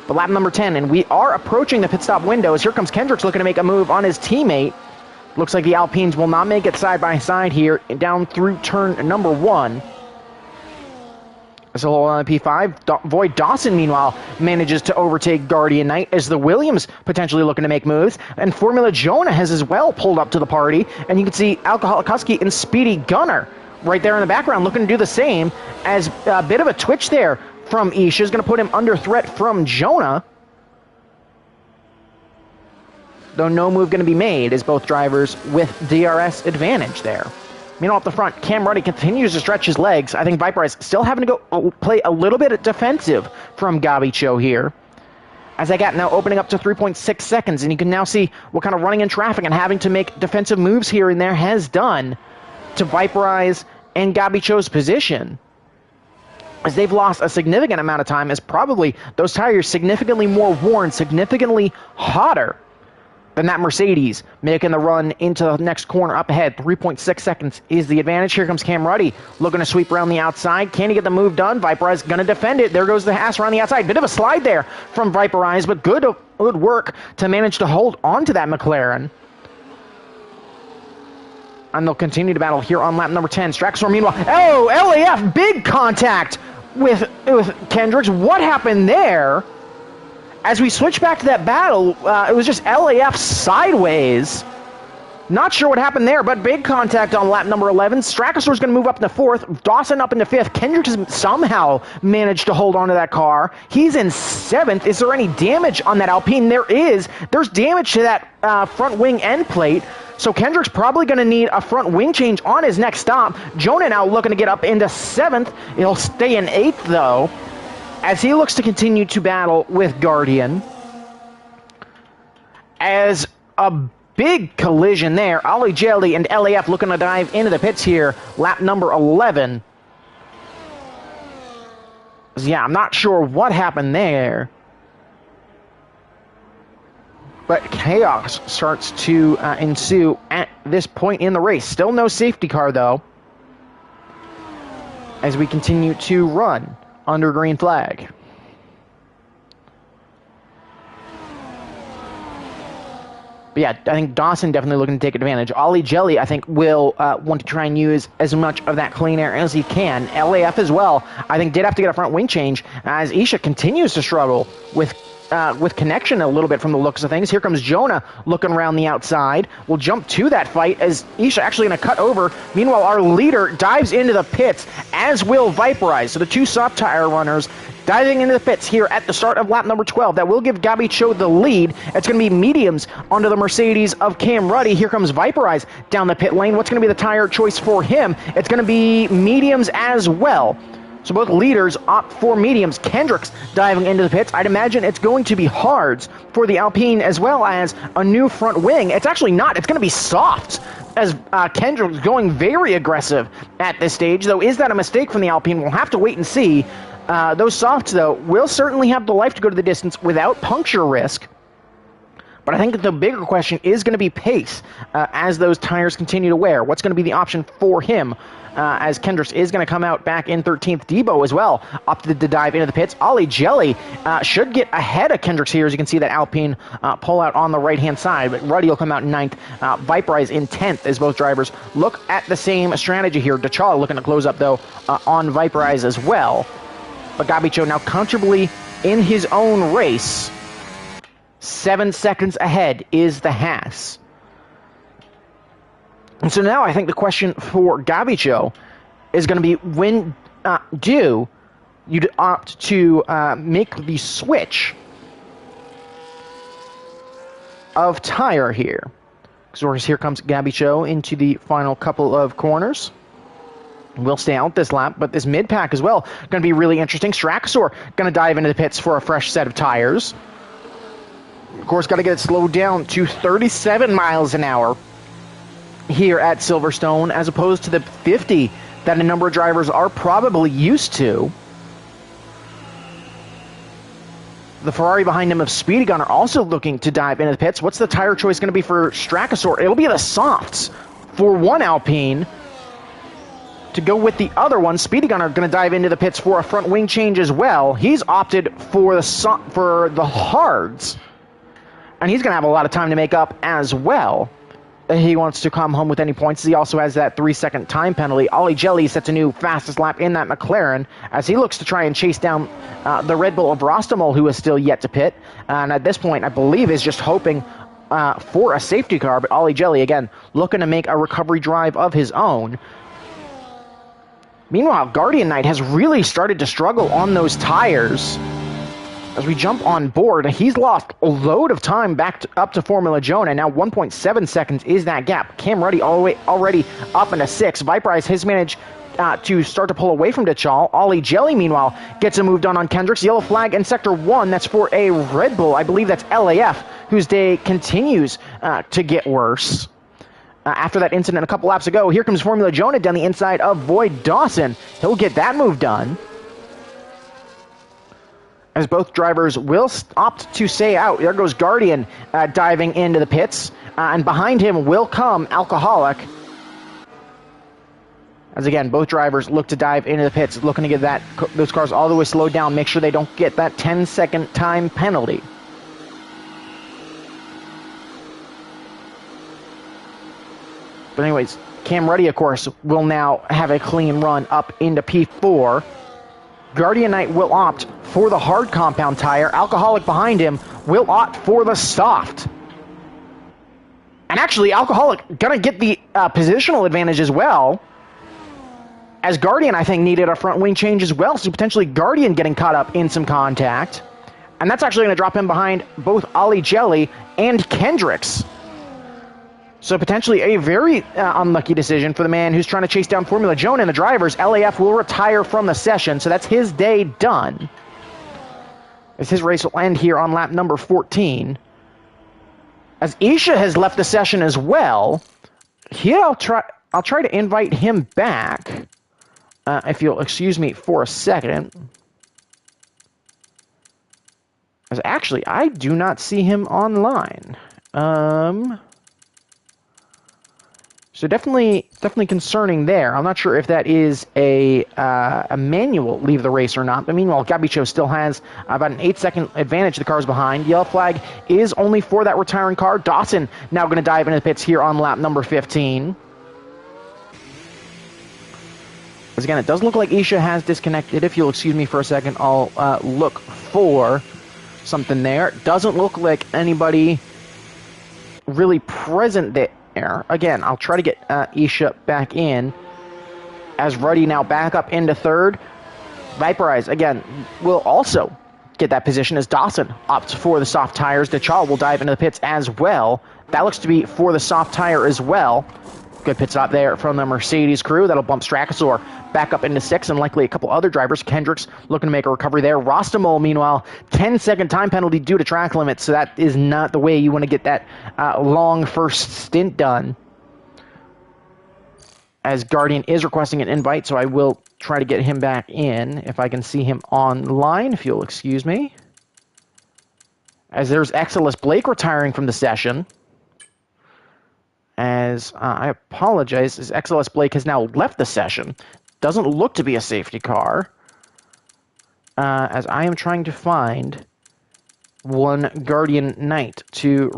But lap number 10, and we are approaching the pit stop windows. Here comes Kendricks looking to make a move on his teammate. Looks like the Alpines will not make it side by side here down through turn number 1. So on P5, Void Dawson, meanwhile, manages to overtake Guardian Knight as the Williams potentially looking to make moves. And Formula Jonah has as well pulled up to the party. And you can see Alcoholic Husky and Speedy Gunner right there in the background looking to do the same. As a bit of a twitch there from Isha is going to put him under threat from Jonah. Though no move going to be made as both drivers with DRS advantage there. Meanwhile, up the front, Cam Ruddy continues to stretch his legs. I think Viperize still having to go play a little bit defensive from Gabicho here. As that gap now opening up to 3.6 seconds, and you can now see what kind of running in traffic and having to make defensive moves here and there has done to Viperize and Gabicho's position. As they've lost a significant amount of time, as probably those tires significantly more worn, significantly hotter than that Mercedes, making the run into the next corner up ahead. 3.6 seconds is the advantage. Here comes Cam Ruddy looking to sweep around the outside. Can he get the move done? Viperize going to defend it. There goes the Haas around the outside. Bit of a slide there from Viperize, but good work to manage to hold on to that McLaren. And they'll continue to battle here on lap number 10. Strakasaur, meanwhile, oh, LAF, big contact with Kendricks. What happened there? As we switch back to that battle, it was just LAF sideways. Not sure what happened there, but big contact on lap number 11. Strakasaur's going to move up into 4th. Dawson up into 5th. Kendricks has somehow managed to hold on to that car. He's in 7th. Is there any damage on that Alpine? There is. There's damage to that front wing end plate. So Kendrick's probably going to need a front wing change on his next stop. Jonah now looking to get up into 7th. He'll stay in 8th, though, as he looks to continue to battle with Guardian. As a big collision there, Ollie Jelly and LAF looking to dive into the pits here, lap number 11. Yeah, I'm not sure what happened there, but chaos starts to ensue at this point in the race. Still no safety car, though, as we continue to run under green flag. But yeah, I think Dawson definitely looking to take advantage. Ollie Jelly, I think, will want to try and use as much of that clean air as he can. LAF as well, I think, did have to get a front wing change as Isha continues to struggle with connection a little bit from the looks of things. Here comes Jonah looking around the outside. We'll jump to that fight as Isha actually going to cut over. Meanwhile, our leader dives into the pits, as will Viperize. So the two soft tire runners diving into the pits here at the start of lap number 12. That will give Gabicho the lead. It's going to be mediums onto the Mercedes of Cam Ruddy. Here comes Viperize down the pit lane. What's going to be the tire choice for him? It's going to be mediums as well. So both leaders opt for mediums. Kendricks diving into the pits. I'd imagine it's going to be hards for the Alpine as well as a new front wing. It's actually not. It's going to be softs as Kendricks going very aggressive at this stage. Though, is that a mistake from the Alpine? We'll have to wait and see. Those softs, though, will certainly have the life to go to the distance without puncture risk. But I think the bigger question is going to be pace as those tires continue to wear. What's going to be the option for him? As Kendricks is going to come out back in 13th. Debo as well opted to dive into the pits. Ollie Jelly should get ahead of Kendricks here, as you can see that Alpine pull out on the right-hand side, but Ruddy will come out in 9th. Viperize in 10th as both drivers look at the same strategy here. Dachal looking to close up, though, on Viperize as well. But Gabicho now comfortably in his own race. 7 seconds ahead is the Haas. And so now I think the question for Gabicho is going to be, when do you opt to make the switch of tire here? Because here comes Gabicho into the final couple of corners. Will stay out this lap, but this mid-pack as well going to be really interesting. Strakasaur going to dive into the pits for a fresh set of tires. Of course, got to get it slowed down to 37 miles an hour here at Silverstone, as opposed to the 50 that a number of drivers are probably used to. The Ferrari behind him of Speedy Gunner also looking to dive into the pits. What's the tire choice going to be for Strakasaur? It'll be the softs for one Alpine. To go with the other one, Speedy Gunner going to dive into the pits for a front wing change as well. He's opted for the hards, and he's going to have a lot of time to make up as well. He wants to come home with any points. He also has that 3-second time penalty. Ollie Jelly sets a new fastest lap in that McLaren as he looks to try and chase down the Red Bull of Rostamol, who is still yet to pit. And at this point, I believe is just hoping for a safety car. But Ollie Jelly, again, looking to make a recovery drive of his own. Meanwhile, Guardian Knight has really started to struggle on those tires. As we jump on board, he's lost a load of time up to Formula Jonah. Now 1.7 seconds is that gap. Cam Ruddy already up into 6. Viperize has managed to start to pull away from Dachal. Ollie Jelly, meanwhile, gets a move done on Kendricks. Yellow flag in Sector 1. That's for a Red Bull. I believe that's LAF, whose day continues to get worse. After that incident a couple laps ago, here comes Formula Jonah down the inside of Void Dawson. He'll get that move done, as both drivers will opt to stay out. There goes Guardian diving into the pits, and behind him will come Alcoholic. As again, both drivers look to dive into the pits, looking to get those cars all the way slowed down, make sure they don't get that 10-second time penalty. But anyways, Cam Ruddy, of course, will now have a clean run up into P4. Guardian Knight will opt for the hard compound tire. Alcoholic behind him will opt for the soft. And actually, Alcoholic gonna get the positional advantage as well, as Guardian, I think, needed a front wing change as well, so potentially Guardian getting caught up in some contact. And that's actually going to drop him behind both Ollie Jelly and Kendricks. So potentially a very unlucky decision for the man who's trying to chase down Formula Jonah and the drivers. LAF will retire from the session, so that's his day done, as his race will end here on lap number 14. As Isha has left the session as well, here I'll try to invite him back, if you'll excuse me for a second. As actually, I do not see him online. So definitely concerning there. I'm not sure if that is a manual leave the race or not. But meanwhile, Gabicho still has about an 8-second advantage. The car's behind. Yellow flag is only for that retiring car. Dawson now going to dive into the pits here on lap number 15. As again, it does look like Isha has disconnected. If you'll excuse me for a second, I'll look for something there. Doesn't look like anybody really present there. Again, I'll try to get Isha back in, as Ruddy now back up into third. Viperize, again, will also get that position as Dawson opts for the soft tires. Dachal will dive into the pits as well. That looks to be for the soft tire as well. Good pit stop there from the Mercedes crew. That'll bump Strakasaur back up into 6th, and likely a couple other drivers. Kendricks looking to make a recovery there. Rostamol, meanwhile, 10-second time penalty due to track limits, so that is not the way you want to get that long first stint done. As Guardian is requesting an invite, so I will try to get him back in if I can see him online, if you'll excuse me. As there's Exilus Blake retiring from the session. As I apologize, as Exilus Blake has now left the session. Doesn't look to be a safety car. As I am trying to find one Guardian Knight to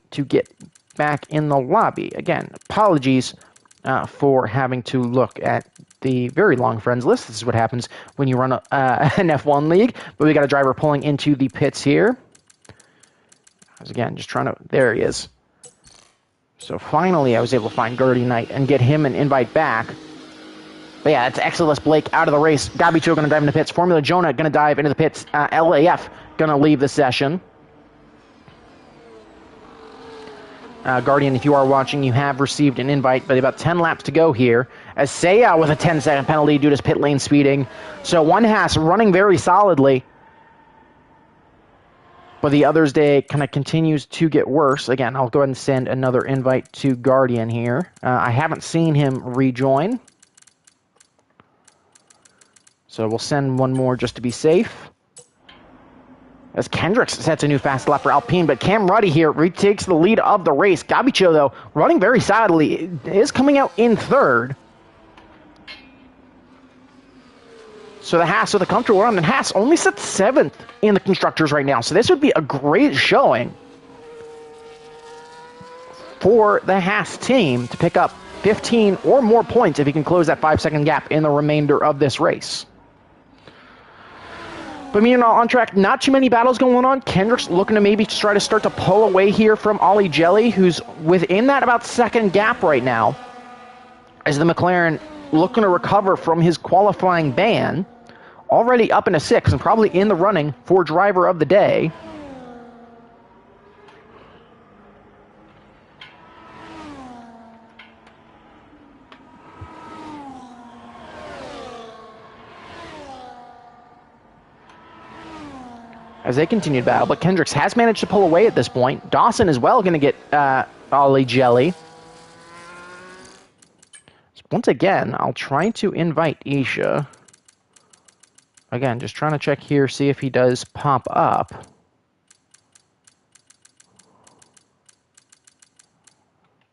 get back in the lobby. Again, apologies for having to look at the very long friends list. This is what happens when you run an F1 league. But we got a driver pulling into the pits here. As again, just trying to... There he is. So finally, I was able to find Guardian Knight and get him an invite back. But yeah, that's Exilus Blake out of the race. Gabicho going to dive into the pits. Formula Jonah going to dive into the pits. LAF going to leave the session. Guardian, if you are watching, you have received an invite, but about 10 laps to go here. As Seiya with a 10-second penalty due to his pit lane speeding. So one Haas running very solidly. But the other's day kind of continues to get worse. Again, I'll go ahead and send another invite to Guardian here. I haven't seen him rejoin. So we'll send one more just to be safe. As Kendricks sets a new fast lap for Alpine, but Cam Ruddy here retakes the lead of the race. Gabicho, though, running very solidly, is coming out in 3rd. So the Haas with a comfortable run, and Haas only sits 7th in the Constructors right now. So this would be a great showing for the Haas team to pick up 15 or more points if he can close that 5-second gap in the remainder of this race. But meanwhile, on track, not too many battles going on. Kendricks looking to maybe try to start to pull away here from Ollie Jelly, who's within that about 2nd gap right now, as the McLaren looking to recover from his qualifying ban. Already up into 6th and probably in the running for driver of the day. As they continue to battle, but Kendricks has managed to pull away at this point. Dawson as well going to get Ollie Jelly. So once again, I'll try to invite Isha. Again, just trying to check here, see if he does pop up.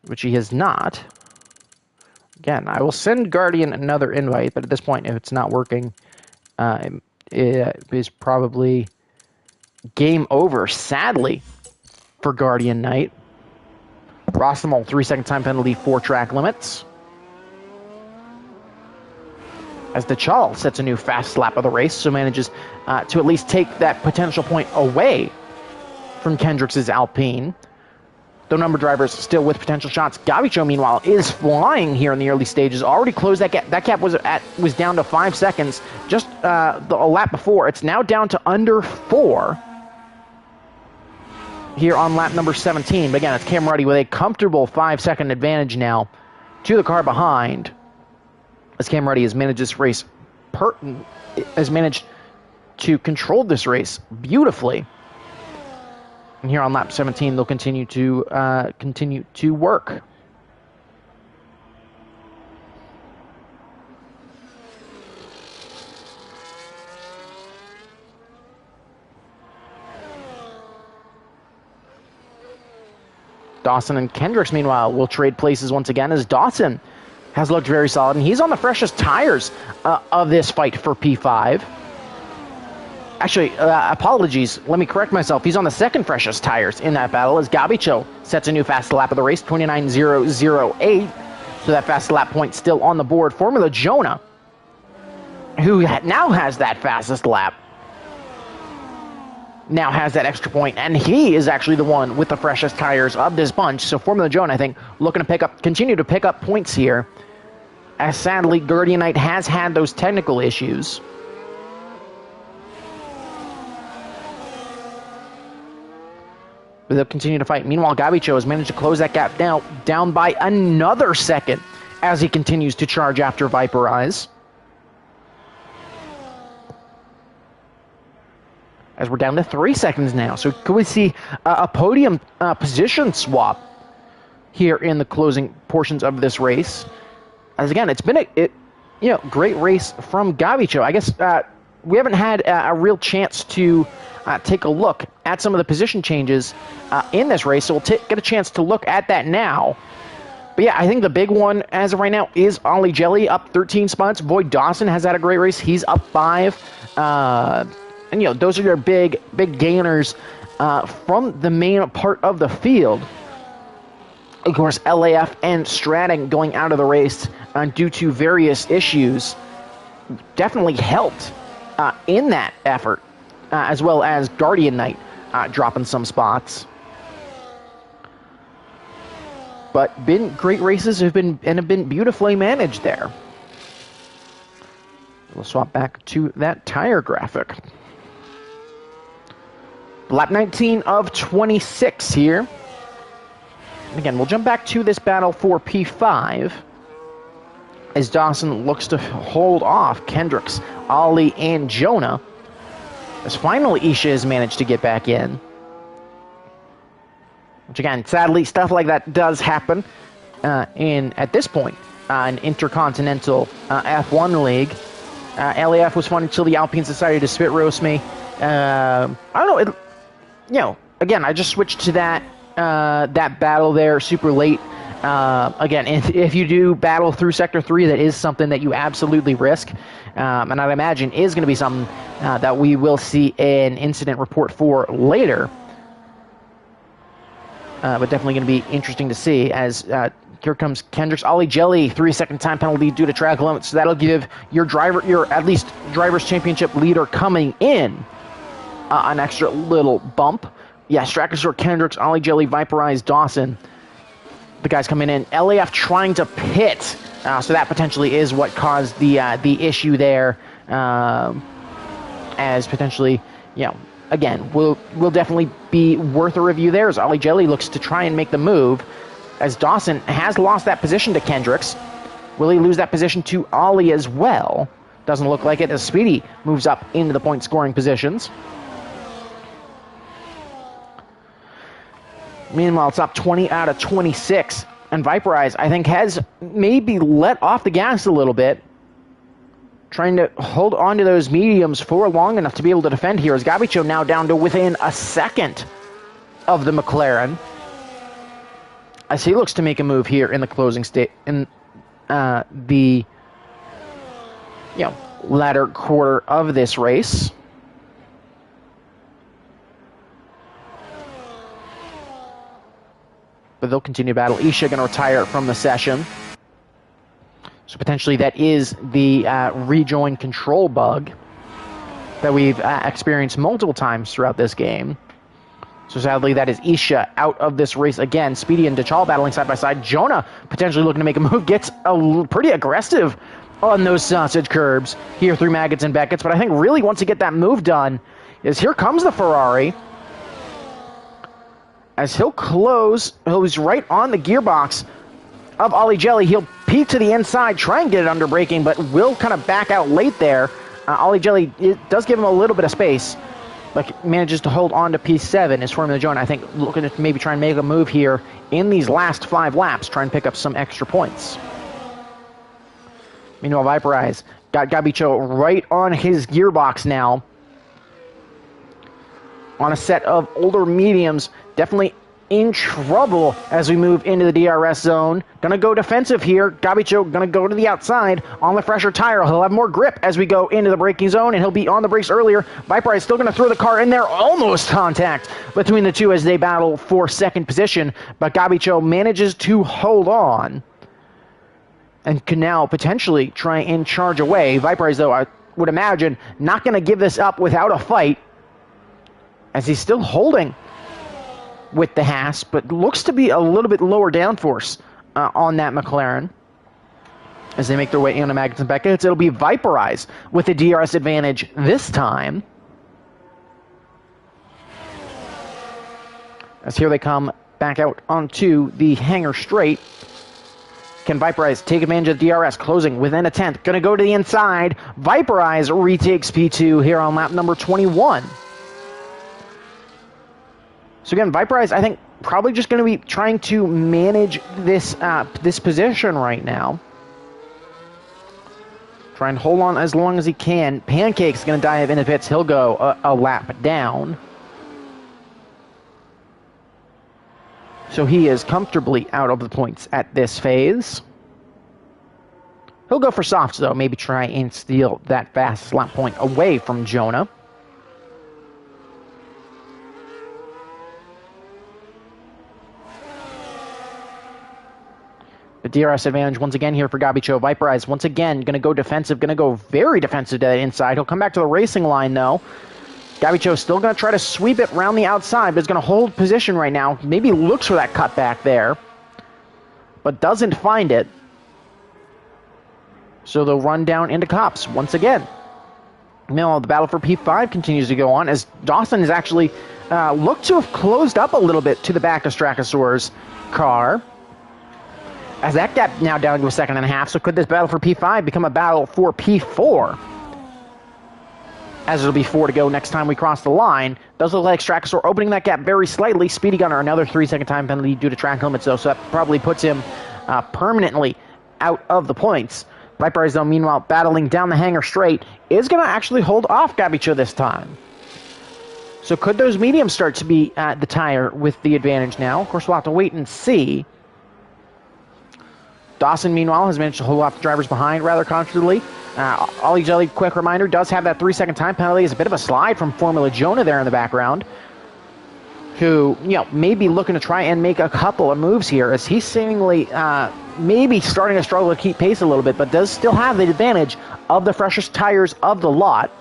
Which he has not. Again, I will send Guardian another invite, but at this point, if it's not working, it is probably game over, sadly, for Guardian Knight. Rostamol, 3-second time penalty for track limits. As Dechal sets a new fast lap of the race, so manages to at least take that potential point away from Kendricks' Alpine. Though number drivers still with potential shots. Gabicho, meanwhile, is flying here in the early stages. Already closed that gap. That gap was down to 5 seconds just a lap before. It's now down to under 4 here on lap number 17. But again, it's Cam Ruddy with a comfortable 5-second advantage now to the car behind. As Cam Ruddy has managed this race, has managed to control this race beautifully. And here on lap 17, they'll continue to work. Dawson and Kendricks, meanwhile, will trade places once again as Dawson has looked very solid, and he's on the freshest tires of this fight for P5. Actually, apologies, let me correct myself. He's on the 2nd freshest tires in that battle as Gabicho sets a new fast lap of the race, 29.008. So that fast lap point still on the board. Formula Jonah, who now has that fastest lap, now has that extra point, and he is actually the one with the freshest tires of this bunch. So Formula Jonah, I think, looking to continue to pick up points here, as sadly Guardian Knight has had those technical issues. But they'll continue to fight. Meanwhile, Gavicho has managed to close that gap down by another second as he continues to charge after Viperize. As we're down to 3 seconds now. So could we see a podium position swap here in the closing portions of this race? As again, it's been a great race from Gavicho. I guess we haven't had a real chance to take a look at some of the position changes in this race, so we'll get a chance to look at that now. But yeah, I think the big one as of right now is Ollie Jelly up 13 spots. Void Dawson has had a great race. He's up 5. And those are your big gainers from the main part of the field. Of course, LAF and Stratton going out of the race due to various issues definitely helped in that effort, as well as Guardian Knight dropping some spots. But been great races have been beautifully managed there. We'll swap back to that tire graphic. Lap 19 of 26 here. And again, we'll jump back to this battle for P5 as Dawson looks to hold off Kendricks, Ollie, and Jonah. As finally Isha has managed to get back in. Which again, sadly, stuff like that does happen at this point, an Intercontinental F1 League. LAF was fun until the Alpines decided to spit roast me. I don't know, again, I just switched to that battle there super late. Again, if you do battle through Sector 3, that is something that you absolutely risk. And I'd imagine is going to be something that we will see an incident report for later. But definitely going to be interesting to see as here comes Kendricks. Ollie Jelly, 3-second time penalty due to track limits. So that'll give your at least Drivers' Championship leader coming in an extra little bump. Yeah, Strakasaur, Kendricks, Ollie Jelly, Viperize, Dawson. The guys coming in. LAF trying to pit. So that potentially is what caused the issue there. As potentially, again, will definitely be worth a review there as Ollie Jelly looks to try and make the move. As Dawson has lost that position to Kendricks. Will he lose that position to Ollie as well? Doesn't look like it as Speedy moves up into the point scoring positions. Meanwhile, it's up 20 out of 26. And Viperize, I think, has maybe let off the gas a little bit. Trying to hold on to those mediums for long enough to be able to defend here. As Gavicho now down to within a second of the McLaren. As he looks to make a move here in the closing state. In the latter quarter of this race. But they'll continue to battle. Isha going to retire from the session. So potentially that is the rejoin control bug that we've experienced multiple times throughout this game. So sadly that is Isha out of this race again. Speedy and Dachal battling side by side. Jonah potentially looking to make a move. Gets pretty aggressive on those sausage curbs here through Maggots and Beckett's. But I think really once you get that move done is here comes the Ferrari. As he'll close, he's right on the gearbox of Ollie Jelly. He'll peek to the inside, try and get it under braking, but will kind of back out late there. Ollie Jelly, it does give him a little bit of space, but manages to hold on to P7 as Formula Jonah. I think looking to maybe try and make a move here in these last 5 laps, try and pick up some extra points. Meanwhile, Viperize got Gabicho right on his gearbox now. On a set of older mediums, definitely in trouble as we move into the DRS zone. Gonna go defensive here. Gabicho gonna go to the outside on the fresher tire. He'll have more grip as we go into the braking zone, and he'll be on the brakes earlier. Viper is still gonna throw the car in there. Almost contact between the two as they battle for second position, but Gabicho manages to hold on and can now potentially try and charge away. Viper is, though, I would imagine, not gonna give this up without a fight, as he's still holding with the Haas, but looks to be a little bit lower downforce on that McLaren. As they make their way into Maggots and Beckett's, it'll be Viperize with the DRS advantage this time. As here they come back out onto the hangar straight. Can Viperize take advantage of DRS, closing within a tenth? Going to go to the inside. Viperize retakes P2 here on lap number 21. So again, Viperize, I think, probably just going to be trying to manage this this position right now. Try and hold on as long as he can. Pancake's going to dive into pits. He'll go a lap down. So he is comfortably out of the points at this phase. He'll go for softs, though. Maybe try and steal that fast lap point away from Jonah. The DRS advantage once again here for Gabicho. Viperize once again going to go defensive. Going to go very defensive to the inside. He'll come back to the racing line, though. Gabicho still going to try to sweep it around the outside, but is going to hold position right now. Maybe looks for that cutback there, but doesn't find it. So they'll run down into Cops once again. Meanwhile, the battle for P5 continues to go on as Dawson is actually looked to have closed up a little bit to the back of Strachosaur's car. As that gap now down to a second and a half, so could this battle for P5 become a battle for P4? As it'll be 4 to go next time we cross the line. Does look like Strachosaur opening that gap very slightly. Speedy Gunner, another 3-second time penalty due to track limits, though, so that probably puts him permanently out of the points. Viperize, though, meanwhile, battling down the hangar straight, is going to actually hold off Gabicho this time. So could those mediums start to be at the tire with the advantage now? Of course, we'll have to wait and see. Dawson, meanwhile, has managed to hold off the drivers behind rather comfortably. Ollie Jelly, quick reminder, does have that 3-second time penalty. It's a bit of a slide from Formula Jonah there in the background, who, may be looking to try and make a couple of moves here, as he's seemingly maybe starting to struggle to keep pace a little bit, but does still have the advantage of the freshest tires of the lot.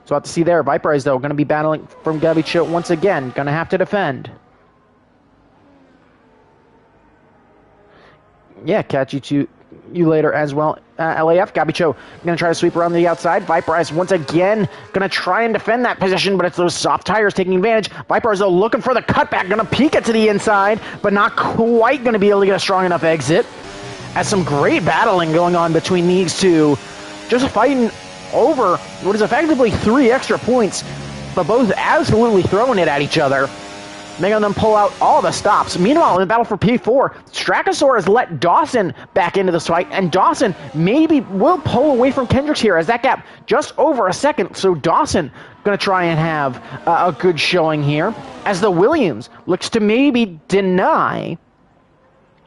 So we'll have to see there. Viperize, though, going to be battling from Gabicho once again. Going to have to defend. Yeah, catch you later as well. LAF, Gabicho going to try to sweep around the outside. Viperize once again going to try and defend that position, but it's those soft tires taking advantage. Viperize, though, looking for the cutback, going to peek it to the inside, but not quite going to be able to get a strong enough exit. As some great battling going on between these two, just fighting over what is effectively 3 extra points, but both absolutely throwing it at each other, making them pull out all the stops. Meanwhile, in the battle for P4, Strachosaur has let Dawson back into this fight, and Dawson maybe will pull away from Kendricks here, as that gap just over a second, so Dawson going to try and have a good showing here, as the Williams looks to maybe deny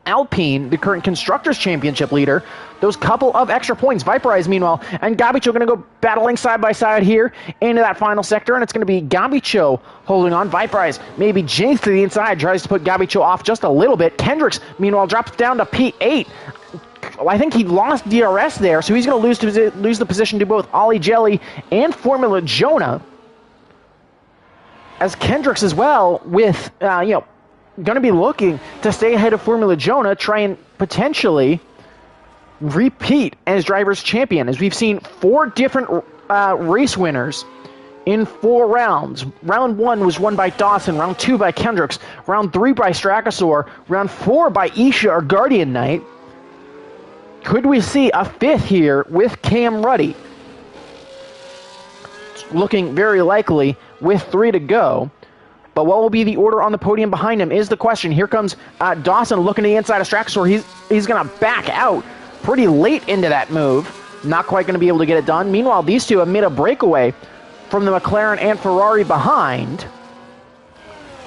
Alpine, the current Constructors' Championship leader, those couple of extra points. Viperize, meanwhile, and Gabicho going to go battling side by side here into that final sector, and it's going to be Gabicho holding on. Viperize maybe jinks to the inside, tries to put Gabicho off just a little bit. Kendricks, meanwhile, drops down to P8. I think he lost DRS there, so he's going to lose the position to both Ollie Jelly and Formula Jonah. As Kendricks as well, with, going to be looking to stay ahead of Formula Jonah, try and potentially repeat as driver's champion, as we've seen 4 different race winners in 4 rounds. Round 1 was won by Dawson, round 2 by Kendricks, round 3 by Strachosaur, round 4 by Isha or Guardian Knight. Could we see a 5th here with Cam Ruddy? It's looking very likely with 3 to go. But what will be the order on the podium behind him is the question. Here comes Dawson looking to the inside of Strachosaur. He's going to back out pretty late into that move. Not quite going to be able to get it done. Meanwhile, these two have made a breakaway from the McLaren and Ferrari behind,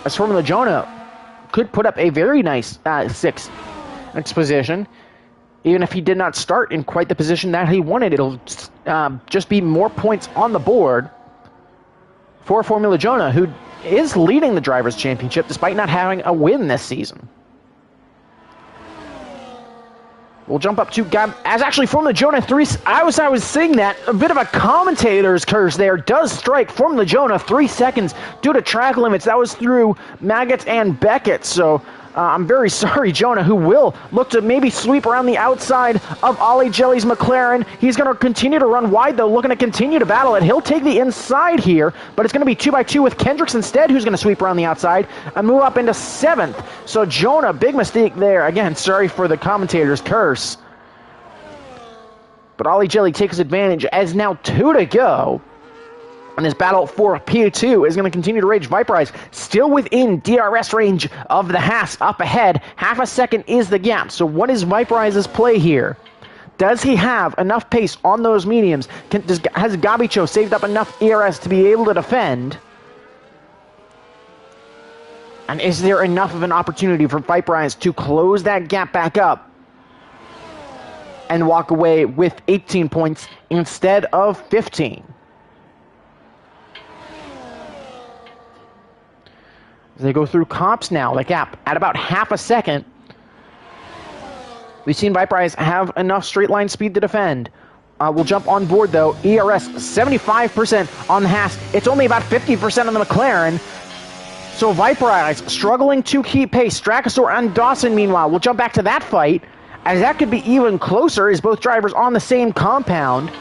as Formula Jonah could put up a very nice 6th position. Even if he did not start in quite the position that he wanted, it'll just be more points on the board for Formula Jonah, who is leading the Drivers' Championship despite not having a win this season. We'll jump up to as actually Formula Jonah 3. I was saying that a bit of a commentator's curse there does strike Formula Jonah 3 seconds due to track limits. That was through Maggots and Beckett. So I'm very sorry, Jonah, who will look to maybe sweep around the outside of Ollie Jelly's McLaren. He's going to continue to run wide, though, looking to continue to battle it. He'll take the inside here, but it's going to be 2x2 with Kendricks instead, who's going to sweep around the outside and move up into 7th. So Jonah, big mistake there. Again, sorry for the commentator's curse. But Ollie Jelly takes advantage as now 2 to go. And this battle for P2 is going to continue to rage. Viperize still within DRS range of the Haas up ahead. Half a second is the gap. So what is Viperize's play here? Does he have enough pace on those mediums? Has Gabicho saved up enough ERS to be able to defend? And is there enough of an opportunity for Viperize to close that gap back up and walk away with 18 points instead of 15? As they go through comps now, the gap at about half a second. We've seen Viperize have enough straight line speed to defend. We'll jump on board though. ERS 75% on the Haas. It's only about 50% on the McLaren. So Viperize struggling to keep pace. Strakosaur and Dawson, meanwhile, will jump back to that fight, as that could be even closer as both drivers on the same compound.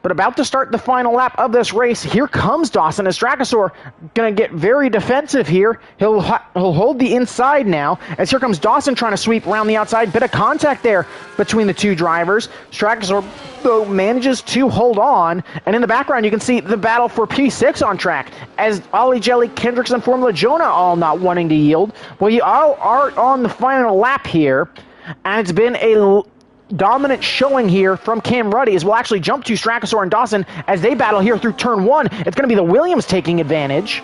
But about to start the final lap of this race, here comes Dawson as Strakosaur going to get very defensive here. He'll hold the inside now, as here comes Dawson trying to sweep around the outside. Bit of contact there between the two drivers. Strakosaur, though, manages to hold on, and in the background you can see the battle for P6 on track, as Ollie Jelly, Kendricks, and Formula Jonah all not wanting to yield. Well, you all are on the final lap here, and it's been a dominant showing here from Cam Ruddy, as we'll actually jump to Strakosaur and Dawson as they battle here through turn 1. It's going to be the Williams taking advantage.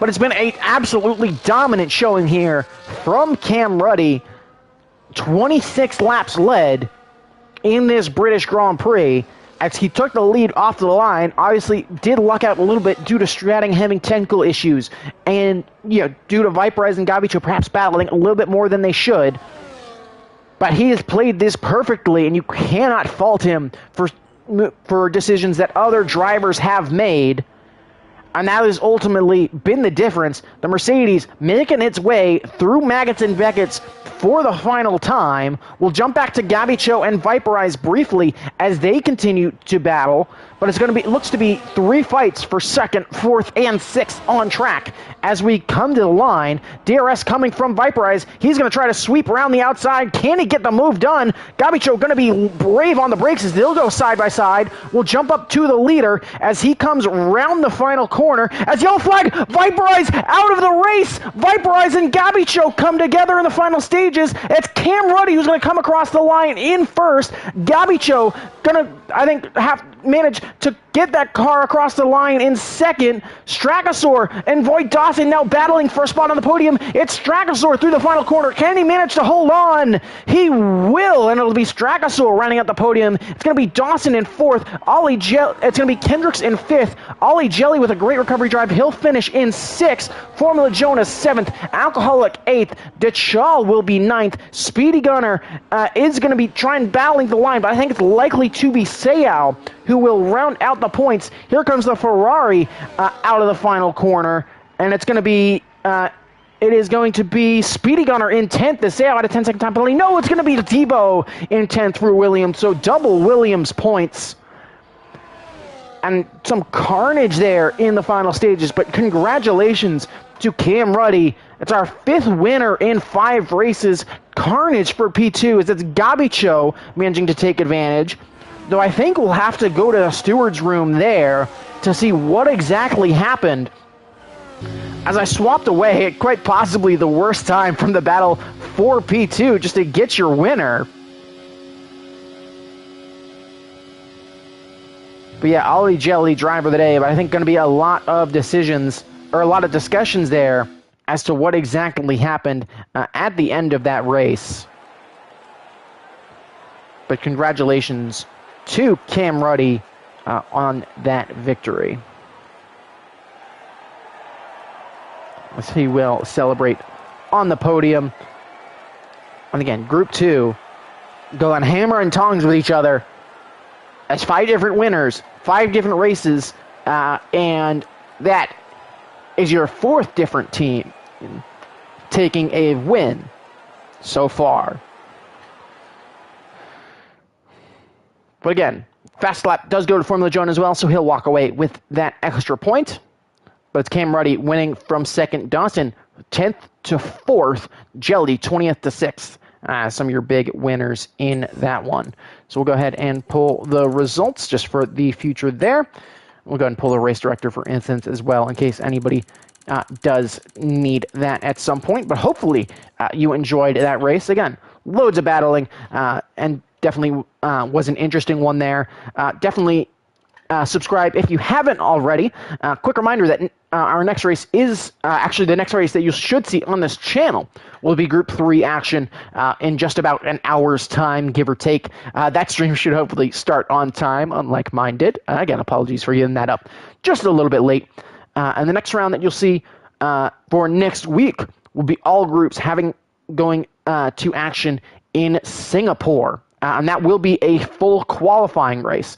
But it's been an absolutely dominant showing here from Cam Ruddy. 26 laps led in this British Grand Prix as he took the lead off the line. Obviously did luck out a little bit due to Stratting having technical issues and, you know, due to Viperize and Gabicho perhaps battling a little bit more than they should. But he has played this perfectly, and you cannot fault him for decisions that other drivers have made. And that has ultimately been the difference. The Mercedes making its way through Maggots and Beckett's for the final time. We'll jump back to Gabicho and Viperize briefly as they continue to battle. But it's going to be, looks to be 3 fights for 2nd, 4th, and 6th on track as we come to the line. DRS coming from Viperize. He's going to try to sweep around the outside. Can he get the move done? Gabicho going to be brave on the brakes as they'll go side by side. We'll jump up to the leader as he comes round the final corner. As yellow flag, Viperize out of the race. Viperize and Gabicho come together in the final stages. It's Cam Ruddy who's going to come across the line in first. Gabicho going to, I think, manage to get that car across the line in second. Strakosaur and Void Dawson now battling for a spot on the podium. It's Strakosaur through the final corner. Can he manage to hold on? He will, and it'll be Strakosaur rounding out the podium. It's going to be Dawson in 4th. It's going to be Kendricks in 5th. Ollie Jelly with a great recovery drive. He'll finish in 6th. Formula Jonah 7th. Alcoholic 8th. Dechal will be 9th. Speedy Gunner is going to be trying battling the line, but I think it's likely to be Seau who will round out the points. Here comes the Ferrari out of the final corner, and it's going to be it is going to be Speedy Gunner in 10th. The Seau at a 10-second time penalty. No, it's going to be Debo in 10th through Williams. So double Williams points. And some carnage there in the final stages, but congratulations to Cam Ruddy. It's our 5th winner in 5 races. Carnage for P2 as it's Gabicho managing to take advantage. Though I think we'll have to go to the steward's room there to see what exactly happened. As I swapped away at quite possibly the worst time from the battle for P2 just to get your winner. But yeah, Ollie Jelly, driver of the day, but I think going to be a lot of decisions, or a lot of discussions there as to what exactly happened at the end of that race. But congratulations to Cam Ruddy on that victory, as he will celebrate on the podium. And again, Group 2 go on hammer and tongs with each other as 5 different winners, 5 different races, and that is your 4th different team taking a win so far. But again, fast lap does go to Formula Jonah as well, so he'll walk away with that extra point. But it's Cam Ruddy winning from second, Dawson 10th to 4th, Jelly 20th to 6th. Some of your big winners in that one. So we'll go ahead and pull the results just for the future there. We'll go ahead and pull the race director, for instance, as well, in case anybody does need that at some point. But hopefully you enjoyed that race. Again, loads of battling, and definitely was an interesting one there. Definitely subscribe if you haven't already. Quick reminder that our next race is actually the next race that you should see on this channel will be Group 3 action in just about an hour's time, give or take. That stream should hopefully start on time, unlike mine did. Again, apologies for getting that up just a little bit late. And the next round that you'll see for next week will be all groups going to action in Singapore. And that will be a full qualifying race.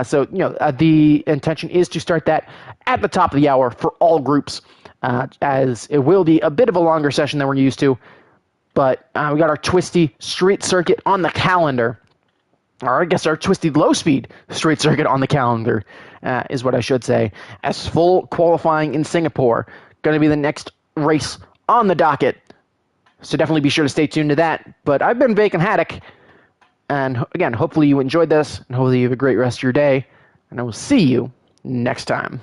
So, the intention is to start that at the top of the hour for all groups, as it will be a bit of a longer session than we're used to. But we got our twisty street circuit on the calendar. Or I guess our twisty low-speed street circuit on the calendar, is what I should say, as full qualifying in Singapore. Going to be the next race on the docket. So definitely be sure to stay tuned to that. But I've been Bacon Haddock. And again, hopefully you enjoyed this, and hopefully you have a great rest of your day, and I will see you next time.